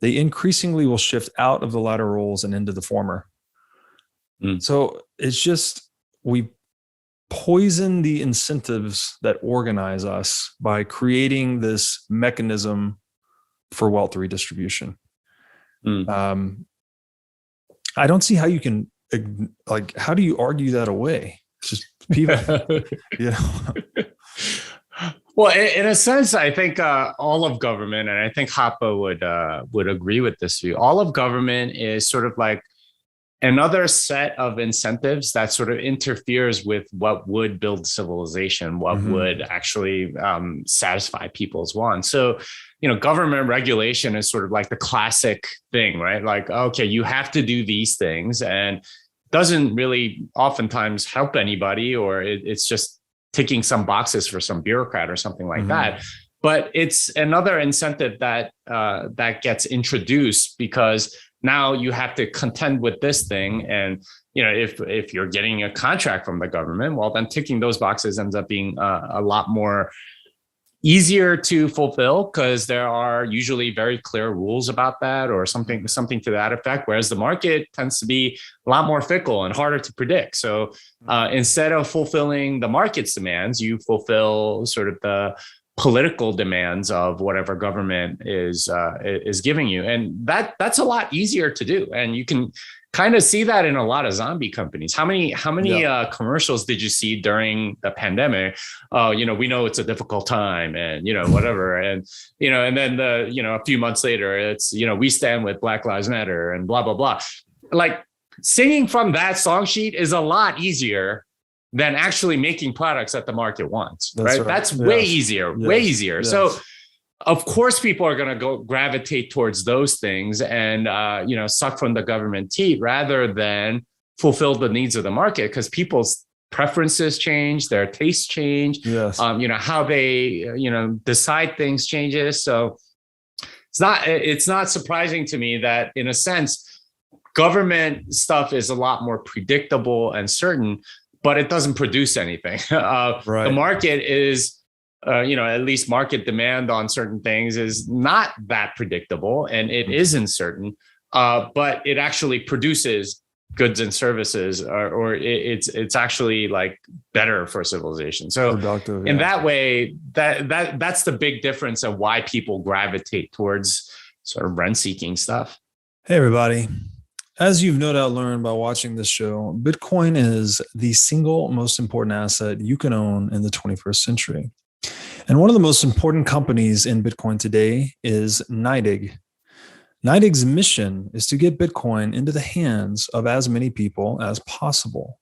they increasingly will shift out of the latter roles and into the former. So it's just, we poison the incentives that organize us by creating this mechanism for wealth redistribution. I don't see how you can, like, how do you argue that away? It's just people, you know. Well, in a sense, I think all of government, and I think Hoppe would agree with this view. All of government is sort of like another set of incentives that sort of interferes with what would build civilization, what would actually satisfy people's wants. So, you know, government regulation is sort of like the classic thing, right? Like, okay, you have to do these things, and doesn't really oftentimes help anybody, or it's just ticking some boxes for some bureaucrat or something like that. But it's another incentive that that gets introduced because now you have to contend with this thing. And, you know, if you're getting a contract from the government, well, then ticking those boxes ends up being a lot more easier to fulfill because there are usually very clear rules about that, or something to that effect. Whereas the market tends to be a lot more fickle and harder to predict. So instead of fulfilling the market's demands, you fulfill sort of the political demands of whatever government is giving you, and that's a lot easier to do. And you can kind of see that in a lot of zombie companies. How many commercials did you see during the pandemic? Oh, you know, we know it's a difficult time, and, you know, whatever, and, you know, and then a few months later, it's, you know, we stand with Black Lives Matter and blah blah blah. Like, singing from that song sheet is a lot easier than actually making products that the market wants. That's right? That's way easier, way easier. Yes. So, of course, people are going to gravitate towards those things and, you know, suck from the government teat rather than fulfill the needs of the market, because people's preferences change, their tastes change, you know, how they, you know, decide things changes. So it's not surprising to me that, in a sense, government stuff is a lot more predictable and certain, but it doesn't produce anything. The market is, you know, at least market demand on certain things is not that predictable, and it isn't certain, but it actually produces goods and services, or it's actually like better for civilization. So in that way, that's the big difference of why people gravitate towards sort of rent-seeking stuff. Hey, everybody. As you've no doubt learned by watching this show, Bitcoin is the single most important asset you can own in the 21st century. And one of the most important companies in Bitcoin today is NYDIG. NYDIG's mission is to get Bitcoin into the hands of as many people as possible.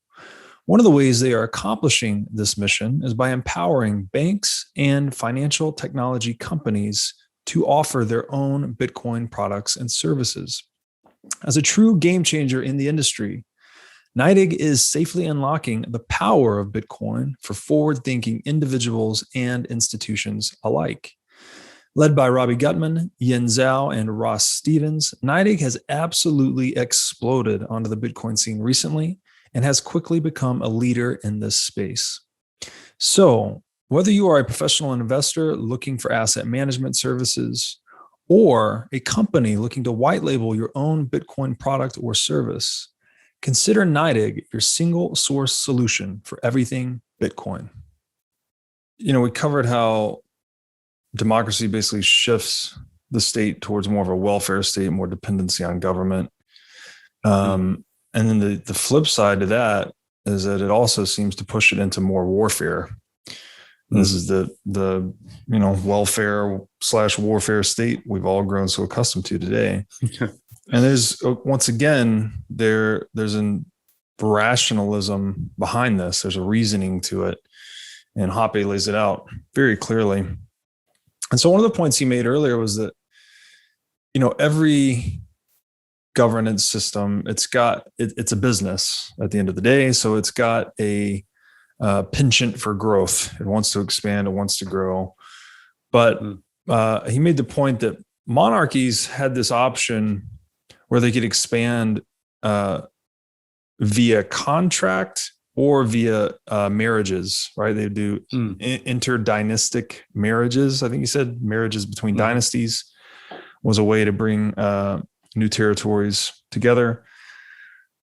One of the ways they are accomplishing this mission is by empowering banks and financial technology companies to offer their own Bitcoin products and services. As a true game changer in the industry, NYDIG is safely unlocking the power of Bitcoin for forward-thinking individuals and institutions alike. Led by Robbie Gutman, Yin Zhao, and Ross Stevens, NYDIG has absolutely exploded onto the Bitcoin scene recently and has quickly become a leader in this space. So, whether you are a professional investor looking for asset management services, or a company looking to white label your own Bitcoin product or service, consider NYDIG your single source solution for everything Bitcoin. You know, we covered how democracy basically shifts the state towards more of a welfare state, more dependency on government. And then the flip side to that is that it also seems to push it into more warfare. This is the you know, welfare / warfare state we've all grown so accustomed to today. And there's, once again, there's an rationalism behind this. There's a reasoning to it, and Hoppe lays it out very clearly. And so one of the points he made earlier was that, you know, every governance system, it's a business at the end of the day. So it's got a penchant for growth. It wants to expand. It wants to grow. But he made the point that monarchies had this option where they could expand via contract or via marriages, right? They do interdynastic marriages. I think he said marriages between dynasties was a way to bring new territories together.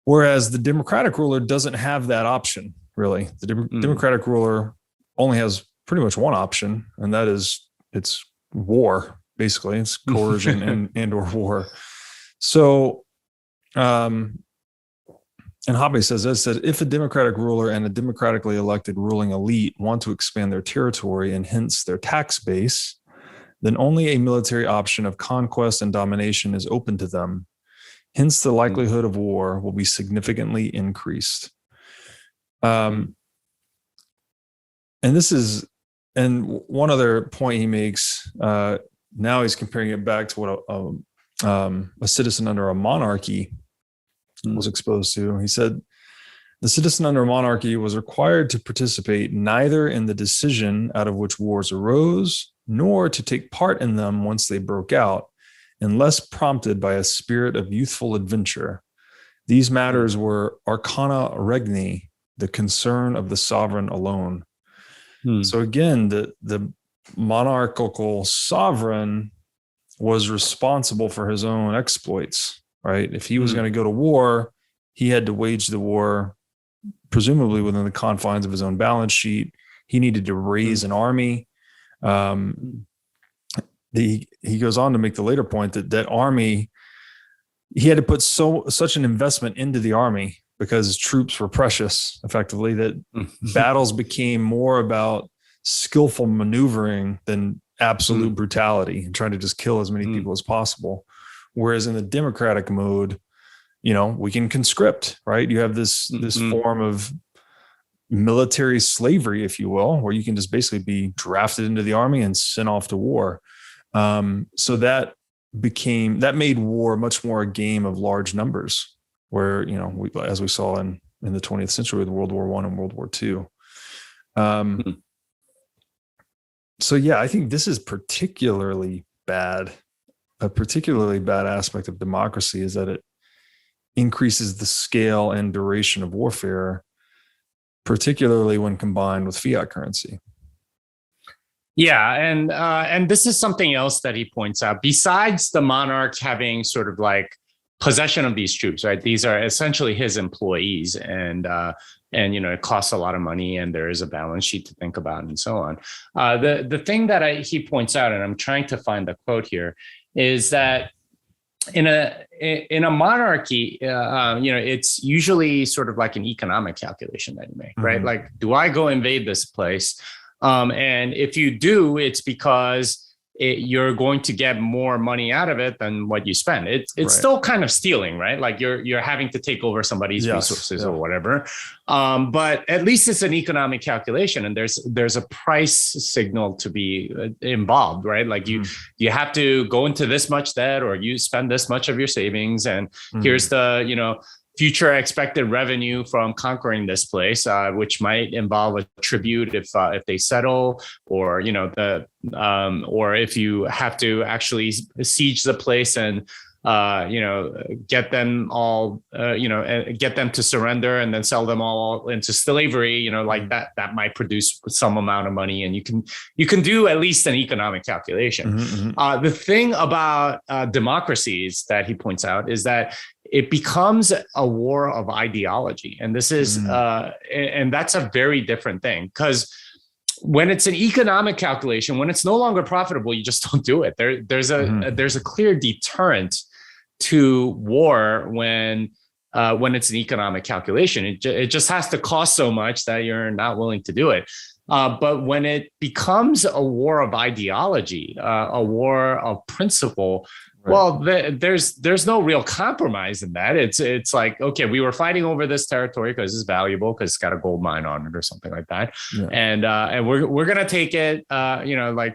Whereas the democratic ruler doesn't have that option. really. The Democratic ruler only has pretty much one option, and that is it's war. Basically, it's coercion and or war. So, and Habe says this, that if a Democratic ruler and a democratically elected ruling elite want to expand their territory and hence their tax base, then only a military option of conquest and domination is open to them. Hence, the likelihood of war will be significantly increased. And one other point he makes, now he's comparing it back to what a citizen under a monarchy was exposed to. He said, the citizen under a monarchy was required to participate neither in the decision out of which wars arose, nor to take part in them once they broke out, unless prompted by a spirit of youthful adventure. These matters were arcana regni, the concern of the sovereign alone. So again, the monarchical sovereign was responsible for his own exploits, right? If he was going to go to war, he had to wage the war, presumably within the confines of his own balance sheet. He needed to raise an army. He goes on to make the later point that army, he had to put such an investment into the army because troops were precious, effectively, that battles became more about skillful maneuvering than absolute brutality and trying to just kill as many people as possible. Whereas in the democratic mode, we can conscript, right? You have this form of military slavery, if you will, where you can just basically be drafted into the army and sent off to war. So that made war much more a game of large numbers, where, as we saw in the 20th century with World War I and World War II. So yeah, I think this is particularly bad. A particularly bad aspect of democracy is that it increases the scale and duration of warfare, particularly when combined with fiat currency. Yeah, and this is something else that he points out. Besides the monarch having sort of like possession of these troops, right? These are essentially his employees, and it costs a lot of money, and there is a balance sheet to think about, and so on. The thing that he points out, and I'm trying to find the quote here, is that in a monarchy, it's usually sort of like an economic calculation that you make, right? Like, do I go invade this place? And if you do, it's because you're going to get more money out of it than what you spend. It's right. Still kind of stealing, right? Like you're having to take over somebody's resources or whatever. But at least it's an economic calculation, and there's a price signal to be involved, right? Like you have to go into this much debt, or you spend this much of your savings, and here's the future expected revenue from conquering this place, which might involve a tribute if they settle, or or if you have to actually siege the place and get them all, get them to surrender and then sell them all into slavery. Like that might produce some amount of money, and you can do at least an economic calculation. The thing about democracies that he points out is that it becomes a war of ideology. And this is, and that's a very different thing, because when it's an economic calculation, when it's no longer profitable, you just don't do it. There's a clear deterrent to war when it's an economic calculation. It just has to cost so much that you're not willing to do it. But when it becomes a war of ideology, a war of principle, right. Well, there's no real compromise in that. It's like, okay, we were fighting over this territory because it's valuable, because it's got a gold mine on it or something like that, and we're gonna take it,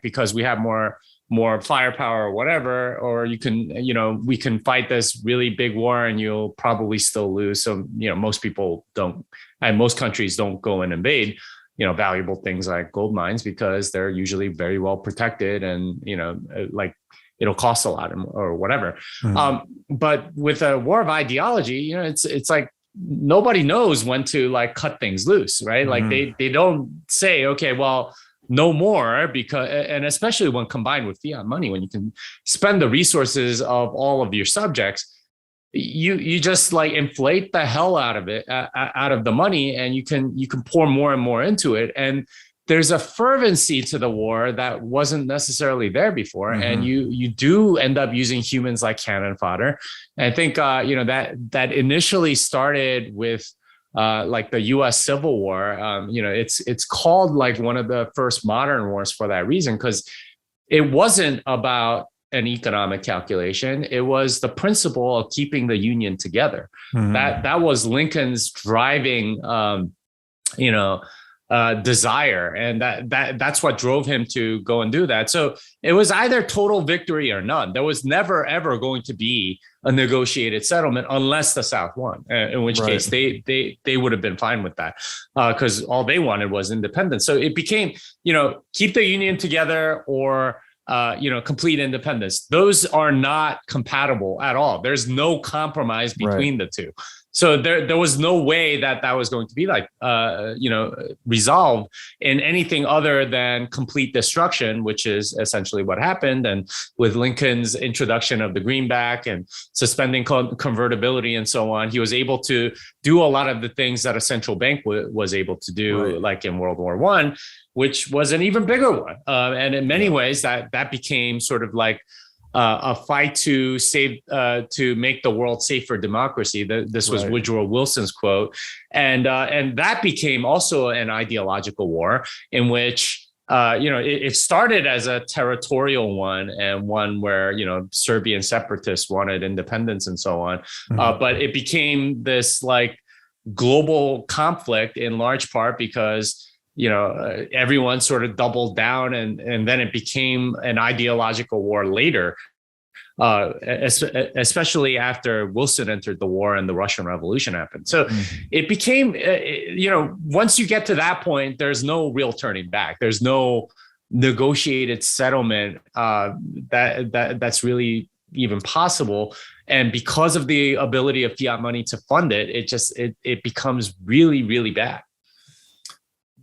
because we have more firepower or whatever. Or we can fight this really big war and you'll probably still lose. So most people don't, and most countries don't go and invade valuable things like gold mines, because they're usually very well protected, and it'll cost a lot or whatever. But with a war of ideology, it's like nobody knows when to cut things loose, right? Like they don't say, okay, well, no more, because, and especially when combined with fiat money, when you can spend the resources of all of your subjects, you just like inflate the hell out of it, out of the money, and you can pour more and more into it, and there's a fervency to the war that wasn't necessarily there before, and you do end up using humans like cannon fodder. And I think that initially started with like the U.S. Civil War. It's called like one of the first modern wars for that reason, because it wasn't about an economic calculation. It was the principle of keeping the Union together. That was Lincoln's driving, desire, and that's what drove him to go and do that. So it was either total victory or none. There was never ever going to be a negotiated settlement unless the South won, in which case they would have been fine with that, because all they wanted was independence. So it became, keep the Union together or complete independence. Those are not compatible at all. There's no compromise between the two. So there was no way that was going to be like, resolved in anything other than complete destruction, which is essentially what happened. And with Lincoln's introduction of the greenback and suspending convertibility and so on, he was able to do a lot of the things that a central bank was able to do, like in World War I, which was an even bigger one. And in many ways, that became sort of like a fight to save, to make the world safe for democracy. This was Woodrow Wilson's quote, and that became also an ideological war in which it started as a territorial one, and one where Serbian separatists wanted independence and so on, but it became this like global conflict in large part because everyone sort of doubled down, and then it became an ideological war later, especially after Wilson entered the war and the Russian Revolution happened. So it became, once you get to that point, there's no real turning back. There's no negotiated settlement that's really even possible. And because of the ability of fiat money to fund it, it becomes really, really bad.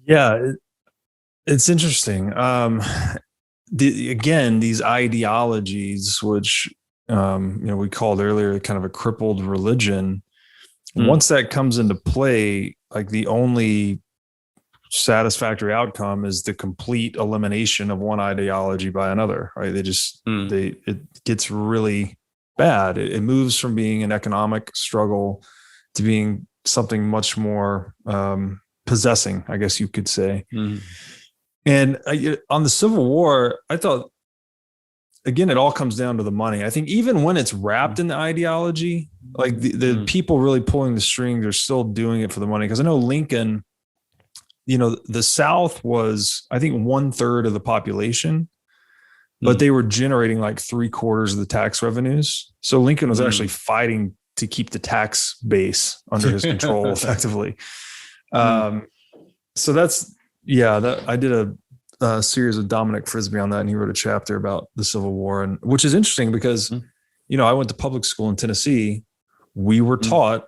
Yeah, it's interesting. Again, these ideologies, which we called earlier kind of a crippled religion, once that comes into play, like the only satisfactory outcome is the complete elimination of one ideology by another. Right? It gets really bad. It moves from being an economic struggle to being something much more possessing, I guess you could say. And on the Civil War, I thought, again, it all comes down to the money. I think even when it's wrapped in the ideology, like the people really pulling the strings are still doing it for the money. Because I know Lincoln, the South was, I think, 1/3 of the population, but they were generating like 3/4 of the tax revenues. So Lincoln was actually fighting to keep the tax base under his control effectively. So I did a series with Dominic Frisby on that, and he wrote a chapter about the Civil War, and which is interesting because, I went to public school in Tennessee. We were taught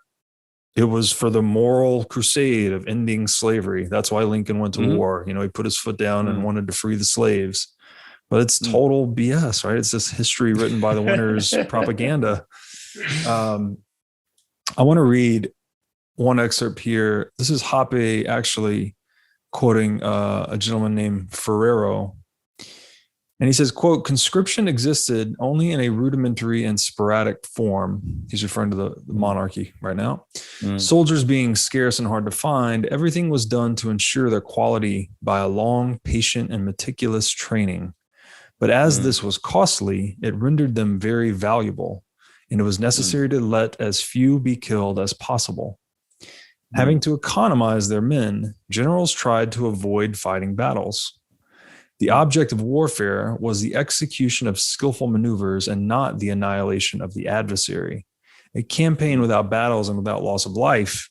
it was for the moral crusade of ending slavery. That's why Lincoln went to war. He put his foot down and wanted to free the slaves, but it's total BS, right? It's just history written by the winners propaganda. I want to read one excerpt here. This is Hoppe actually quoting a gentleman named Ferrero. And he says, quote, conscription existed only in a rudimentary and sporadic form. He's referring to the monarchy right now. Soldiers being scarce and hard to find, everything was done to ensure their quality by a long, patient, and meticulous training. But as this was costly, it rendered them very valuable, and it was necessary to let as few be killed as possible. Having to economize their men, generals tried to avoid fighting battles. The object of warfare was the execution of skillful maneuvers and not the annihilation of the adversary. A campaign without battles and without loss of life,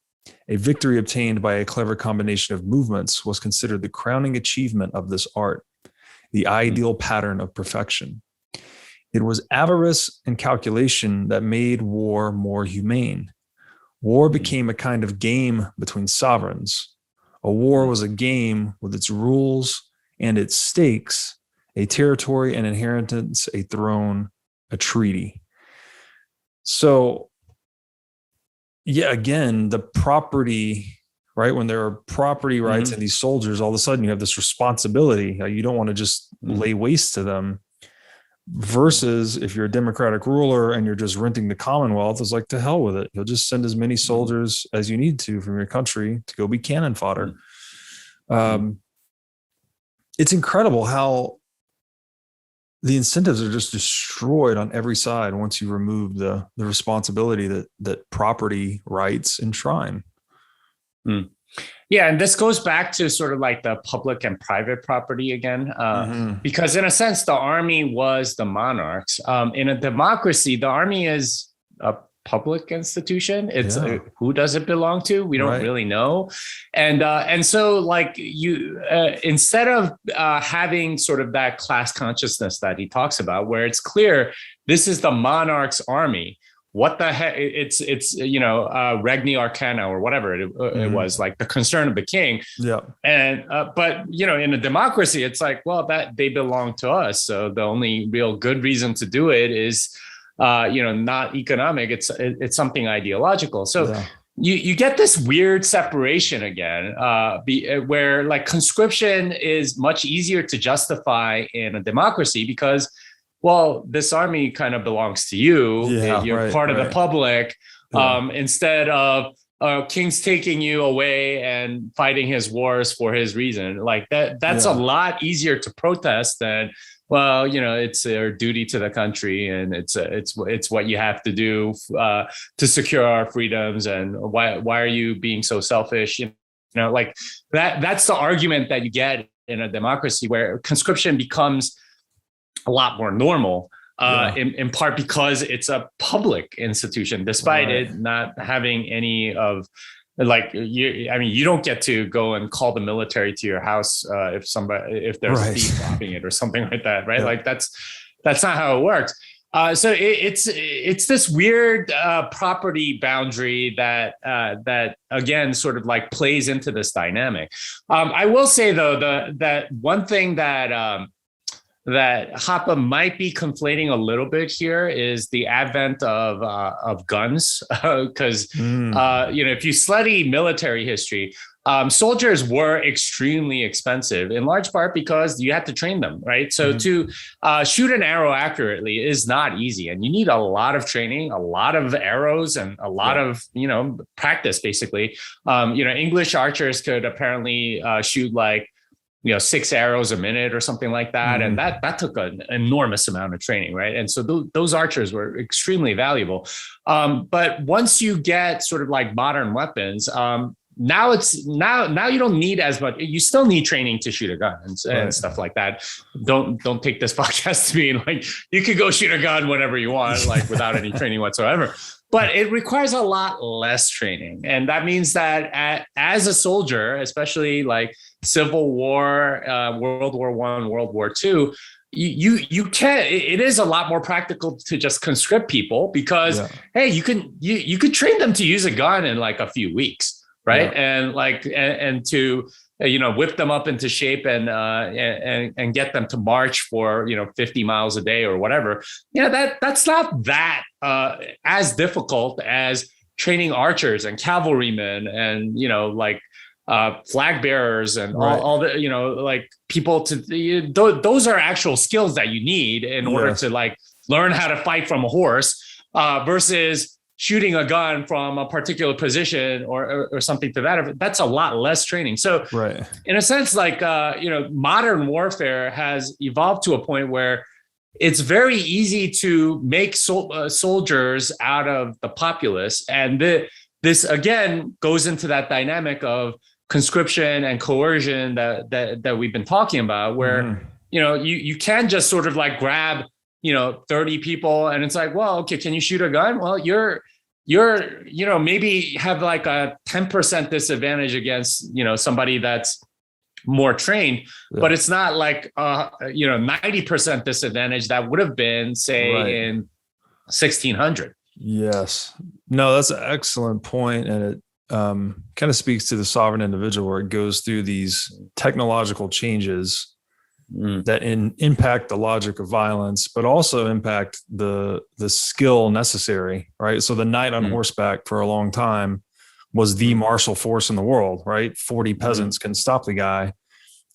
a victory obtained by a clever combination of movements, was considered the crowning achievement of this art, the ideal pattern of perfection. It was avarice and calculation that made war more humane. War became a kind of game between sovereigns. A war was a game with its rules and its stakes, a territory, an inheritance, a throne, a treaty. So yeah, again, the property, right? When there are property rights in these soldiers, all of a sudden you have this responsibility. You don't want to just lay waste to them. Versus if you're a democratic ruler and you're just renting the Commonwealth, it's like, to hell with it. You'll just send as many soldiers as you need to from your country to go be cannon fodder. It's incredible how the incentives are just destroyed on every side once you remove the responsibility that property rights enshrine. Yeah, and this goes back to sort of like the public and private property again, because in a sense, the army was the monarchs. In a democracy, the army is a public institution. It's who does it belong to? We don't really know, and so like you, instead of having sort of that class consciousness that he talks about, where it's clear this is the monarch's army. What the heck? It's Regni Arcana or whatever it was, like the concern of the king. Yeah. And but in a democracy, it's like, well, that they belong to us. So the only real good reason to do it is, not economic. It's something ideological. So you get this weird separation again, where like conscription is much easier to justify in a democracy because, well, this army kind of belongs to you. You're part of the public. Instead of king's taking you away and fighting his wars for his reason, like that's a lot easier to protest than, well, it's their duty to the country and it's what you have to do to secure our freedoms. And why are you being so selfish? Like that's the argument that you get in a democracy where conscription becomes a lot more normal, in part because it's a public institution, despite it not having any of you don't get to go and call the military to your house if there's a thief robbing it or something like that, right? Like that's not how it works. So it's this weird property boundary that again sort of like plays into this dynamic. I will say though that one thing that Hoppe might be conflating a little bit here is the advent of guns, because if you study military history, soldiers were extremely expensive, in large part because you had to train them, right? So to shoot an arrow accurately is not easy, and you need a lot of training, a lot of arrows, and a lot of practice. Basically, English archers could apparently shoot like 6 arrows a minute or something like that. And that took an enormous amount of training, right? And so those archers were extremely valuable. But once you get sort of like modern weapons, now you don't need as much. You still need training to shoot a gun and stuff like that. Don't take this podcast to mean like you could go shoot a gun whenever you want, like without any training whatsoever. But it requires a lot less training. And that means that as a soldier, especially like Civil War, World War I, World War II, it is a lot more practical to just conscript people because, hey, you could train them to use a gun in like a few weeks, right? And to whip them up into shape and get them to march for 50 miles a day or whatever. That's not that as difficult as training archers and cavalrymen and flag bearers and all the like people to those are actual skills that you need in order to like learn how to fight from a horse versus shooting a gun from a particular position or something to that effect. That's a lot less training. So in a sense, like, modern warfare has evolved to a point where it's very easy to make soldiers out of the populace. And this again goes into that dynamic of conscription and coercion that we've been talking about, where, you can just sort of like grab 30 people and it's like, well, okay, can you shoot a gun? Well, you're maybe have like a 10% disadvantage against, somebody that's more trained, but it's not like 90% disadvantage that would have been, say, in 1600. Yes. No, that's an excellent point. And it kind of speaks to the sovereign individual, where it goes through these technological changes that impact the logic of violence, but also impact the skill necessary, right? So the knight on horseback for a long time was the martial force in the world, right? 40 peasants can stop the guy.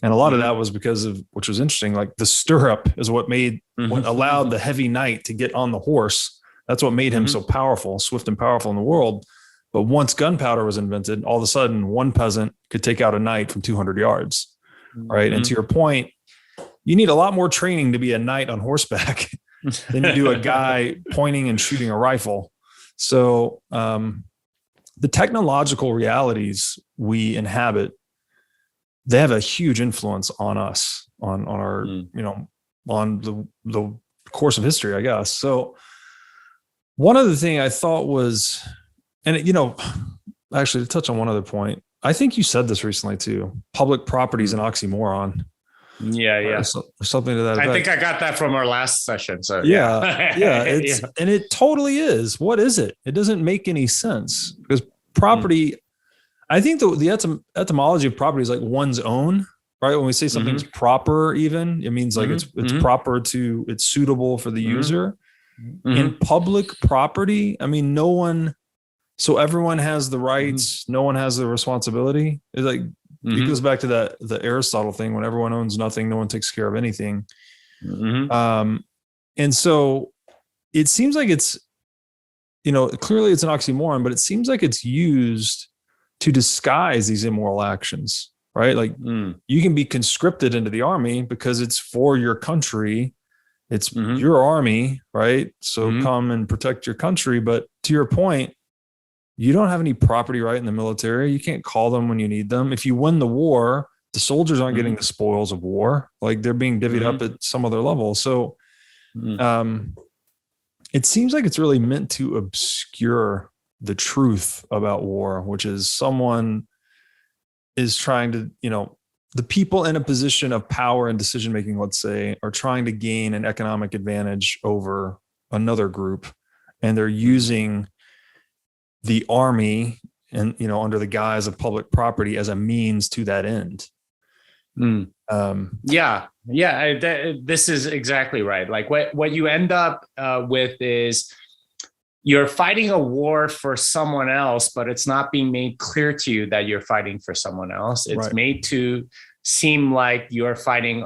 And a lot of that was because of, which was interesting, like the stirrup is what what allowed the heavy knight to get on the horse. That's what made him so powerful, swift and powerful in the world. But once gunpowder was invented, all of a sudden one peasant could take out a knight from 200 yards, right? And to your point, you need a lot more training to be a knight on horseback than you do a guy pointing and shooting a rifle. So the technological realities we inhabit, they have a huge influence on us, on our, on the course of history, I guess. So one other thing I thought was, and actually to touch on one other point, I think you said this recently too, public property is an oxymoron. Yeah. Something to that effect. I think I got that from our last session. So yeah. And it totally is. What is it? It doesn't make any sense because property, I think the etymology of property is like one's own, right? When we say something's proper, even it means like it's proper it's suitable for the user. In public property, I mean, so everyone has the rights, no one has the responsibility. It's like, it goes back to the Aristotle thing. When everyone owns nothing, no one takes care of anything. And so it seems like it's, clearly it's an oxymoron, but it seems like it's used to disguise these immoral actions, right? Like you can be conscripted into the army because it's for your country. It's your army, right? So come and protect your country. But to your point, you don't have any property right in the military. You can't call them when you need them. If you win the war, the soldiers aren't getting the spoils of war. Like they're being divvied up at some other level. So it seems like it's really meant to obscure the truth about war, which is someone is trying to, the people in a position of power and decision-making, let's say, are trying to gain an economic advantage over another group. And they're using the army and, under the guise of public property as a means to that end. This is exactly right. Like what you end up with is you're fighting a war for someone else, but it's not being made clear to you that you're fighting for someone else. It's made to seem like you're fighting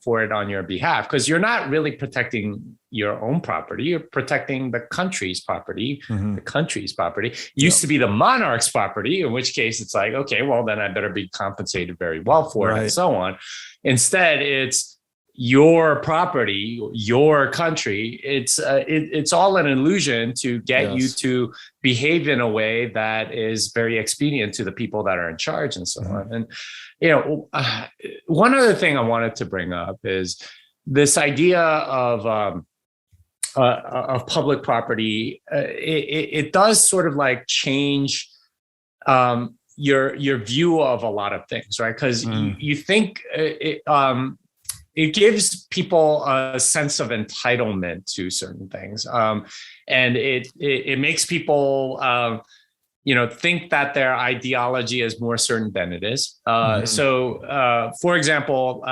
for it on your behalf, because you're not really protecting your own property. You're protecting the country's property. The country's property used to be the monarch's property, in which case it's like, okay, well, then I better be compensated very well for it and so on. Instead, it's your property, your country. It's all an illusion to get you to behave in a way that is very expedient to the people that are in charge and so on. And one other thing I wanted to bring up is this idea of public property. It does sort of like change your view of a lot of things, right? Because you think it gives people a sense of entitlement to certain things, and it makes people think that their ideology is more certain than it is. So, for example,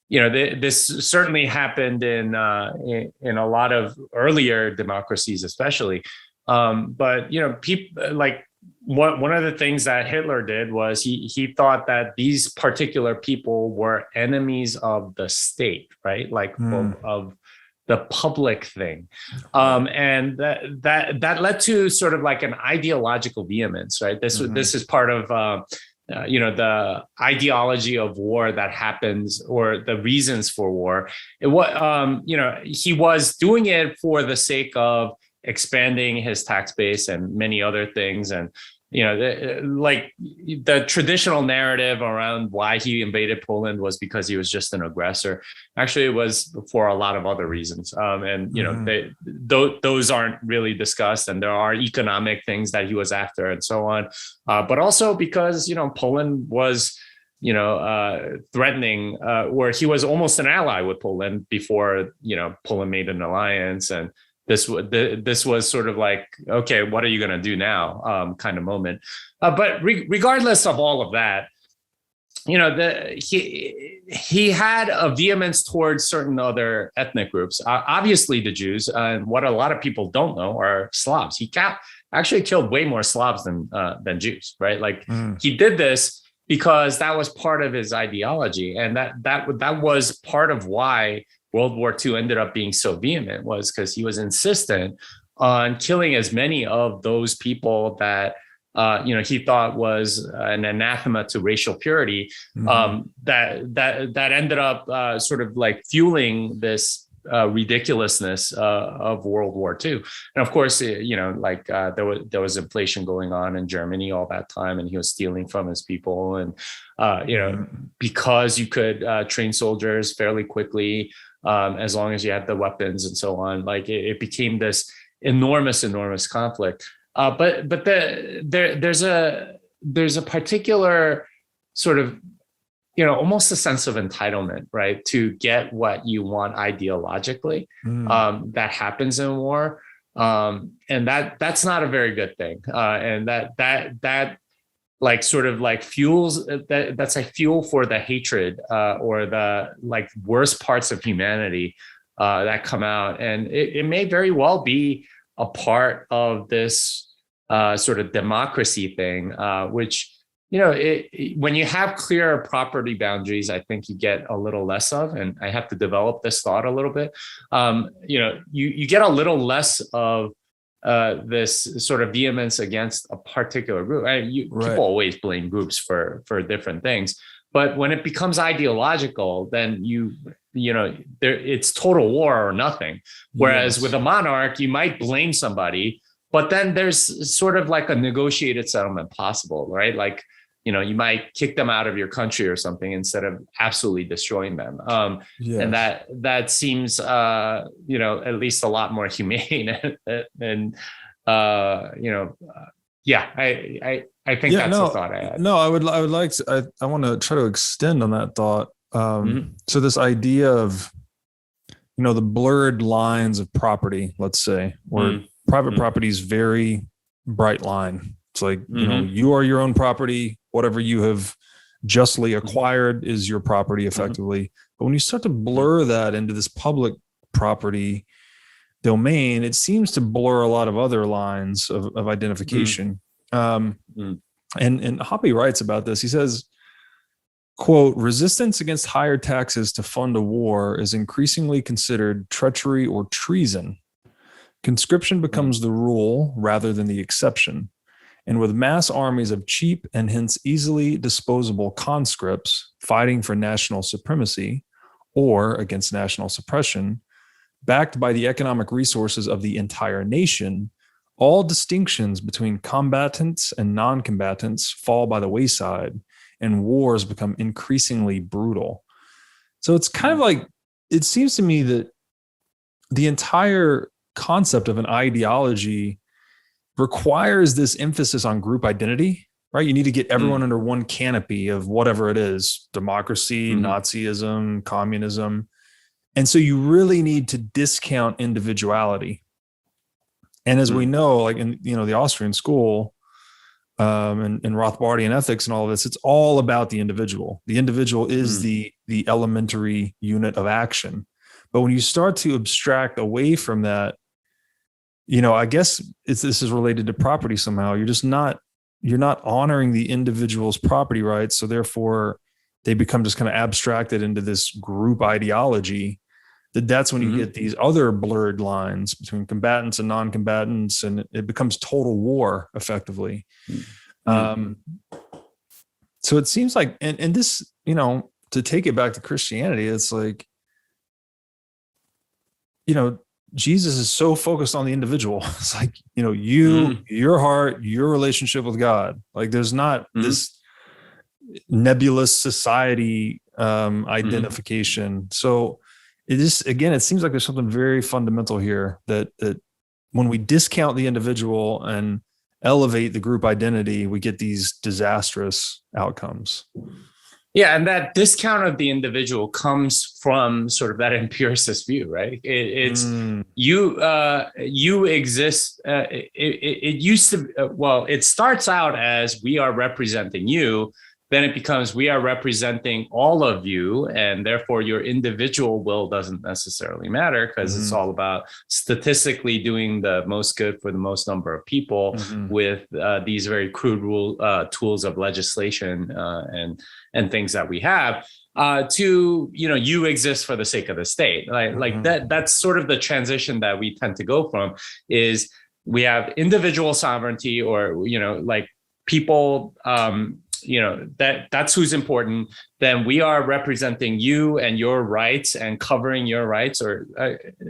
this certainly happened in a lot of earlier democracies, especially. But people like one of the things that Hitler did was he thought that these particular people were enemies of the state, right? Like of the public thing, and that led to sort of like an ideological vehemence, right? This is part of the ideology of war that happens, or the reasons for war. He was doing it for the sake of expanding his tax base and many other things. And, the traditional narrative around why he invaded Poland was because he was just an aggressor. Actually, it was for a lot of other reasons. Those aren't really discussed. And there are economic things that he was after and so on. But also because, Poland was, threatening, where he was almost an ally with Poland before, Poland made an alliance. And this was sort of like, okay, what are you going to do now? Kind of moment. But regardless of all of that, he had a vehemence towards certain other ethnic groups. Obviously, the Jews, and what a lot of people don't know are Slavs. He actually killed way more Slavs than Jews, right? Like he did this because that was part of his ideology, and that was part of why World War II ended up being so vehement, was because he was insistent on killing as many of those people that he thought was an anathema to racial purity. That ended up sort of like fueling this ridiculousness of World War II. And of course, there was inflation going on in Germany all that time, and he was stealing from his people. And because you could train soldiers fairly quickly, as long as you had the weapons and so on, like it became this enormous conflict. But there's a particular sort of, almost a sense of entitlement, right, to get what you want ideologically, that happens in war, and that's not a very good thing, and that like sort of like fuels that's like fuel for the hatred or the like worst parts of humanity that come out, and it may very well be a part of this sort of democracy thing, which, when you have clear property boundaries, I think you get a little less of, and I have to develop this thought a little bit. You get a little less of this sort of vehemence against a particular group. People always blame groups for different things, but when it becomes ideological, then it's total war or nothing. Whereas with a monarch, you might blame somebody, but then there's sort of like a negotiated settlement possible, right? Like, you might kick them out of your country or something instead of absolutely destroying them. And that seems, at least a lot more humane. And, I think that's the thought I had. No, I would like to, I want to try to extend on that thought. So this idea of, the blurred lines of property, let's say, where private property is very bright line. It's like, you are your own property. Whatever you have justly acquired is your property effectively. But when you start to blur that into this public property domain, it seems to blur a lot of other lines of identification. And Hoppe writes about this. He says, quote, resistance against higher taxes to fund a war is increasingly considered treachery or treason. Conscription becomes the rule rather than the exception. And with mass armies of cheap and hence easily disposable conscripts fighting for national supremacy or against national suppression, backed by the economic resources of the entire nation, all distinctions between combatants and non-combatants fall by the wayside, and wars become increasingly brutal. So it's kind of like, it seems to me that the entire concept of an ideology requires this emphasis on group identity, right? You need to get everyone under one canopy of whatever it is, democracy, Nazism, communism. And so you really need to discount individuality. And as we know, like in, the Austrian school, and Rothbardian ethics and all of this, it's all about the individual. The individual is the elementary unit of action. But when you start to abstract away from that, I guess this is related to property somehow. You're not honoring the individual's property rights. So therefore they become just kind of abstracted into this group ideology. That's when you get these other blurred lines between combatants and non-combatants, and it becomes total war effectively. So it seems like, and this, to take it back to Christianity, it's like, Jesus is so focused on the individual. It's like, your heart, your relationship with God. Like there's not this nebulous society identification. So it is, again, it seems like there's something very fundamental here that when we discount the individual and elevate the group identity, we get these disastrous outcomes. Yeah, and that discount of the individual comes from sort of that empiricist view, right? It's you exist. It used to. It starts out as we are representing you, then it becomes we are representing all of you, and therefore your individual will doesn't necessarily matter because it's all about statistically doing the most good for the most number of people with these very crude tools of legislation and things that we have. To you exist for the sake of the state, like that's sort of the transition that we tend to go from. Is we have individual sovereignty, or like people, that's who's important. Then we are representing you and your rights and covering your rights, or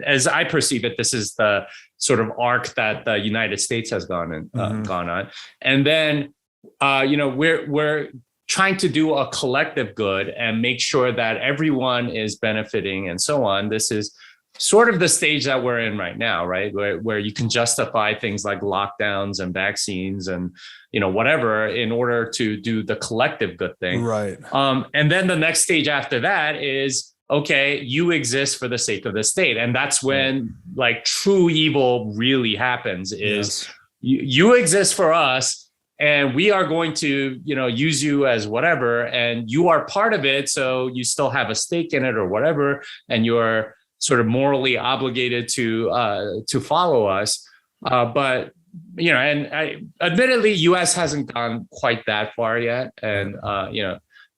as I perceive it, this is the sort of arc that the United States has gone on, and then we're trying to do a collective good and make sure that everyone is benefiting and so on. This is sort of the stage that we're in right now, right? Where you can justify things like lockdowns and vaccines and, whatever in order to do the collective good thing. Right. And then the next stage after that is, okay, you exist for the sake of the state. And that's when like true evil really happens is you exist for us. And we are going to, use you as whatever, and you are part of it. So you still have a stake in it or whatever, and you're sort of morally obligated to follow us. But admittedly, U.S. hasn't gone quite that far yet, and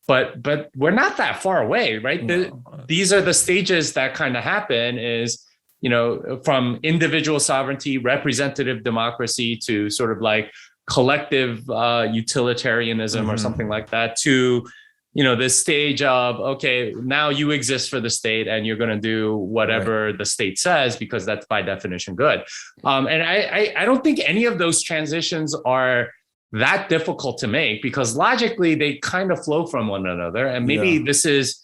but we're not that far away, right? No. These are the stages that kind of happen. Is from individual sovereignty, representative democracy to sort of like collective utilitarianism or something like that, to this stage of, okay, now you exist for the state and you're going to do whatever the state says because that's by definition good. And I don't think any of those transitions are that difficult to make because logically they kind of flow from one another. And maybe this is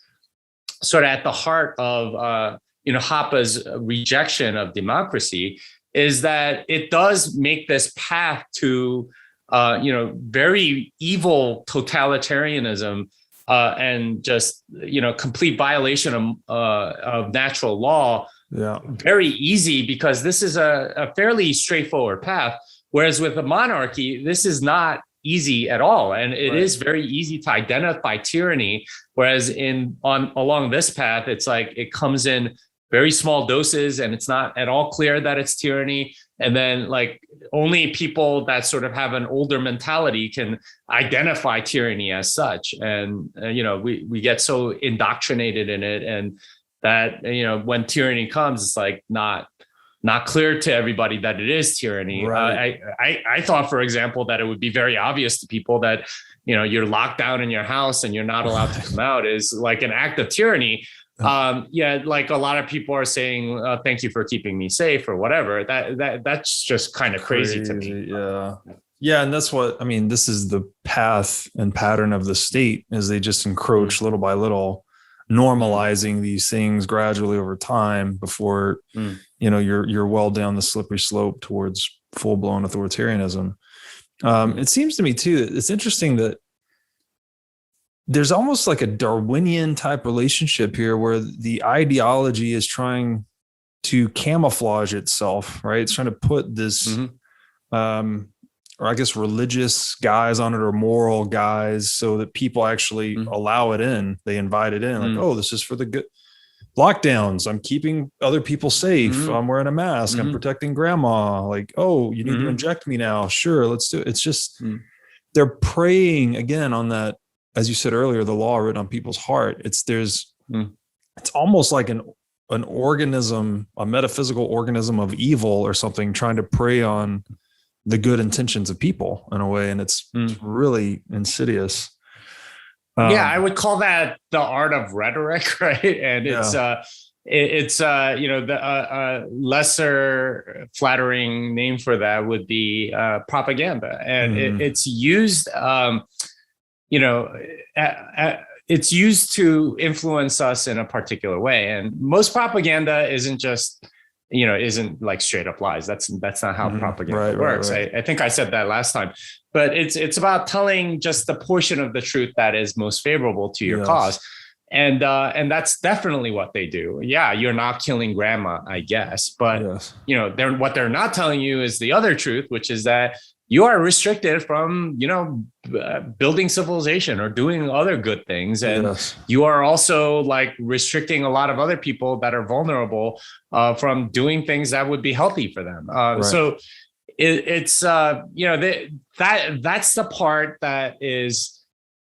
sort of at the heart of Hoppe's rejection of democracy, is that it does make this path to, very evil totalitarianism and just, complete violation of natural law very easy, because this is a fairly straightforward path. Whereas with a monarchy, this is not easy at all. And it is very easy to identify tyranny. Whereas along this path, it's like it comes in very small doses and it's not at all clear that it's tyranny. And then like only people that sort of have an older mentality can identify tyranny as such. And, we get so indoctrinated in it, and that, when tyranny comes, it's like not clear to everybody that it is tyranny. Right. I thought, for example, that it would be very obvious to people that, you're locked down in your house and you're not allowed to come out is like an act of tyranny. Like a lot of people are saying, thank you for keeping me safe or whatever. That's just kind of crazy to me. Yeah. And that's what, this is the path and pattern of the state, as they just encroach little by little, normalizing these things gradually over time before, you're well down the slippery slope towards full blown authoritarianism. It seems to me too, it's interesting that there's almost like a Darwinian type relationship here where the ideology is trying to camouflage itself, right? It's trying to put this, or I guess religious guise on it, or moral guise, so that people actually allow it in. They invite it in, like, oh, this is for the good. Lockdowns, I'm keeping other people safe. I'm wearing a mask. I'm protecting grandma. Like, oh, you need to inject me now. Sure, let's do it. It's just, they're preying again on that, as you said earlier, the law written on people's heart. It's almost like an organism, a metaphysical organism of evil or something, trying to prey on the good intentions of people in a way. And it's really insidious. I would call that the art of rhetoric, right? And it's the lesser flattering name for that would be propaganda, and it's used, it's used to influence us in a particular way. And most propaganda isn't like straight up lies. That's not how propaganda works. Right. I think I said that last time, but it's about telling just the portion of the truth that is most favorable to your cause. And that's definitely what they do. Yeah, you're not killing grandma, I guess, but what they're not telling you is the other truth, which is that you are restricted from, building civilization or doing other good things. And Yes. you are also like restricting a lot of other people that are vulnerable from doing things that would be healthy for them. Right. So it's that's the part that is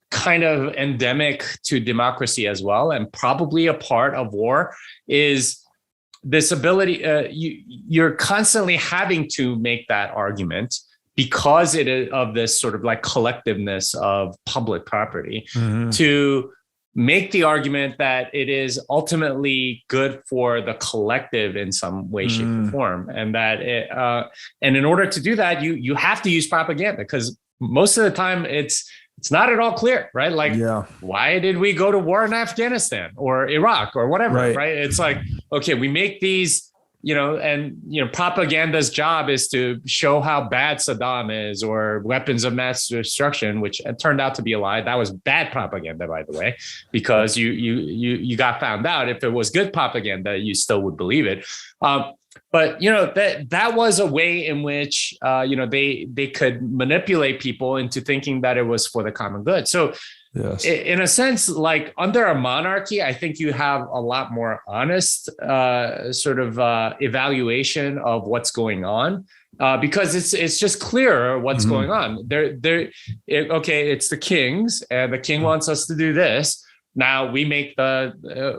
kind of endemic to democracy as well, and probably a part of war, is this ability. You're constantly having to make that argument because it is of this sort of like collectiveness of public property, to make the argument that it is ultimately good for the collective in some way, shape, or form, and that and in order to do that, you have to use propaganda, because most of the time it's not at all clear, right? Like, why did we go to war in Afghanistan or Iraq or whatever, right? It's like, okay, we make these, propaganda's job is to show how bad Saddam is, or weapons of mass destruction, which turned out to be a lie. That was bad propaganda, by the way, because you got found out. If it was good propaganda, you still would believe it. But that was a way in which they could manipulate people into thinking that it was for the common good. So yes, in a sense, like under a monarchy, I think you have a lot more honest evaluation of what's going on, because it's just clearer what's going on. It's the king's, and the king wants us to do this. Now we make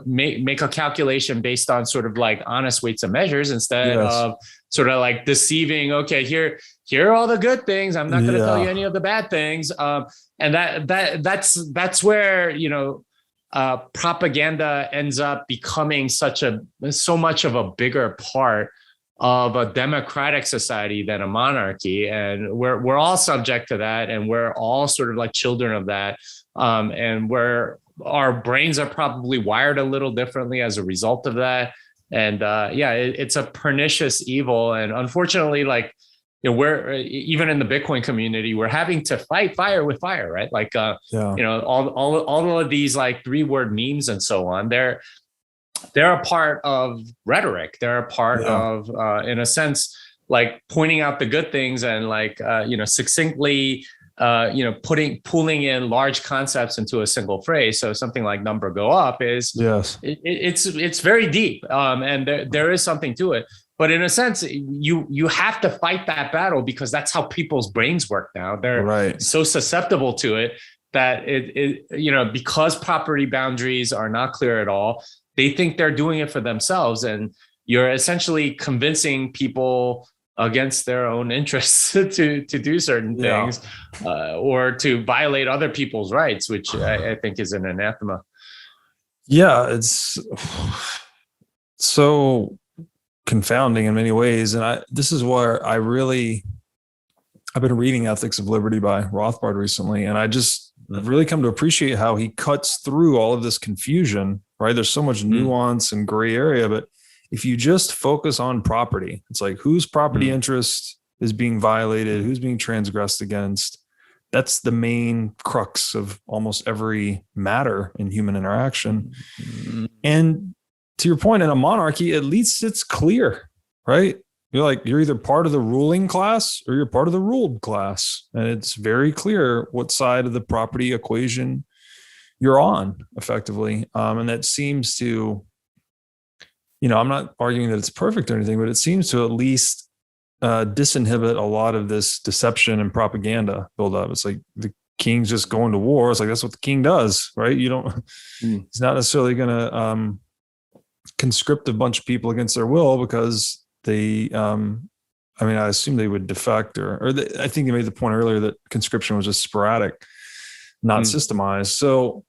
make a calculation based on sort of like honest weights and measures, instead of sort of like deceiving. Okay, here are all the good things. I'm not going to tell you any of the bad things. And that's where propaganda ends up becoming so much of a bigger part of a democratic society than a monarchy, and we're all subject to that, and we're all sort of like children of that, and our brains are probably wired a little differently as a result of that. And it's a pernicious evil. And unfortunately, like, we're even in the Bitcoin community, we're having to fight fire with fire, right? Like, all of these like 3-word memes and so on, they're a part of rhetoric. They're a part of, in a sense, like pointing out the good things and like, succinctly, pooling in large concepts into a single phrase. So something like number go up is it's very deep, and there is something to it. But in a sense, you have to fight that battle, because that's how people's brains work now. They're so susceptible to it that because property boundaries are not clear at all, they think they're doing it for themselves, and you're essentially convincing people against their own interests to do certain things, or to violate other people's rights, which I think is an anathema. Yeah, it's so confounding in many ways. And this is where I've been reading Ethics of Liberty by Rothbard recently, and I've really come to appreciate how he cuts through all of this confusion, right? There's so much nuance and gray area, but if you just focus on property, it's like whose property interest is being violated, who's being transgressed against. That's the main crux of almost every matter in human interaction. And to your point, in a monarchy, at least it's clear, right? You're either part of the ruling class or you're part of the ruled class. And it's very clear what side of the property equation you're on, effectively. And that seems to, I'm not arguing that it's perfect or anything, but it seems to at least disinhibit a lot of this deception and propaganda buildup. It's like the king's just going to war. It's like, that's what the king does, right? He's not necessarily going to conscript a bunch of people against their will, because they, I assume they would defect, I think you made the point earlier that conscription was just sporadic, not systemized. So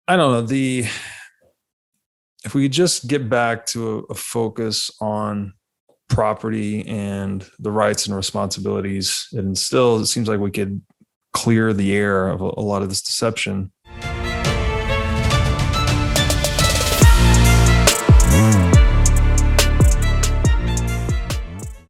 I don't know, if we just get back to a focus on property and the rights and responsibilities, it seems like we could clear the air of a lot of this deception.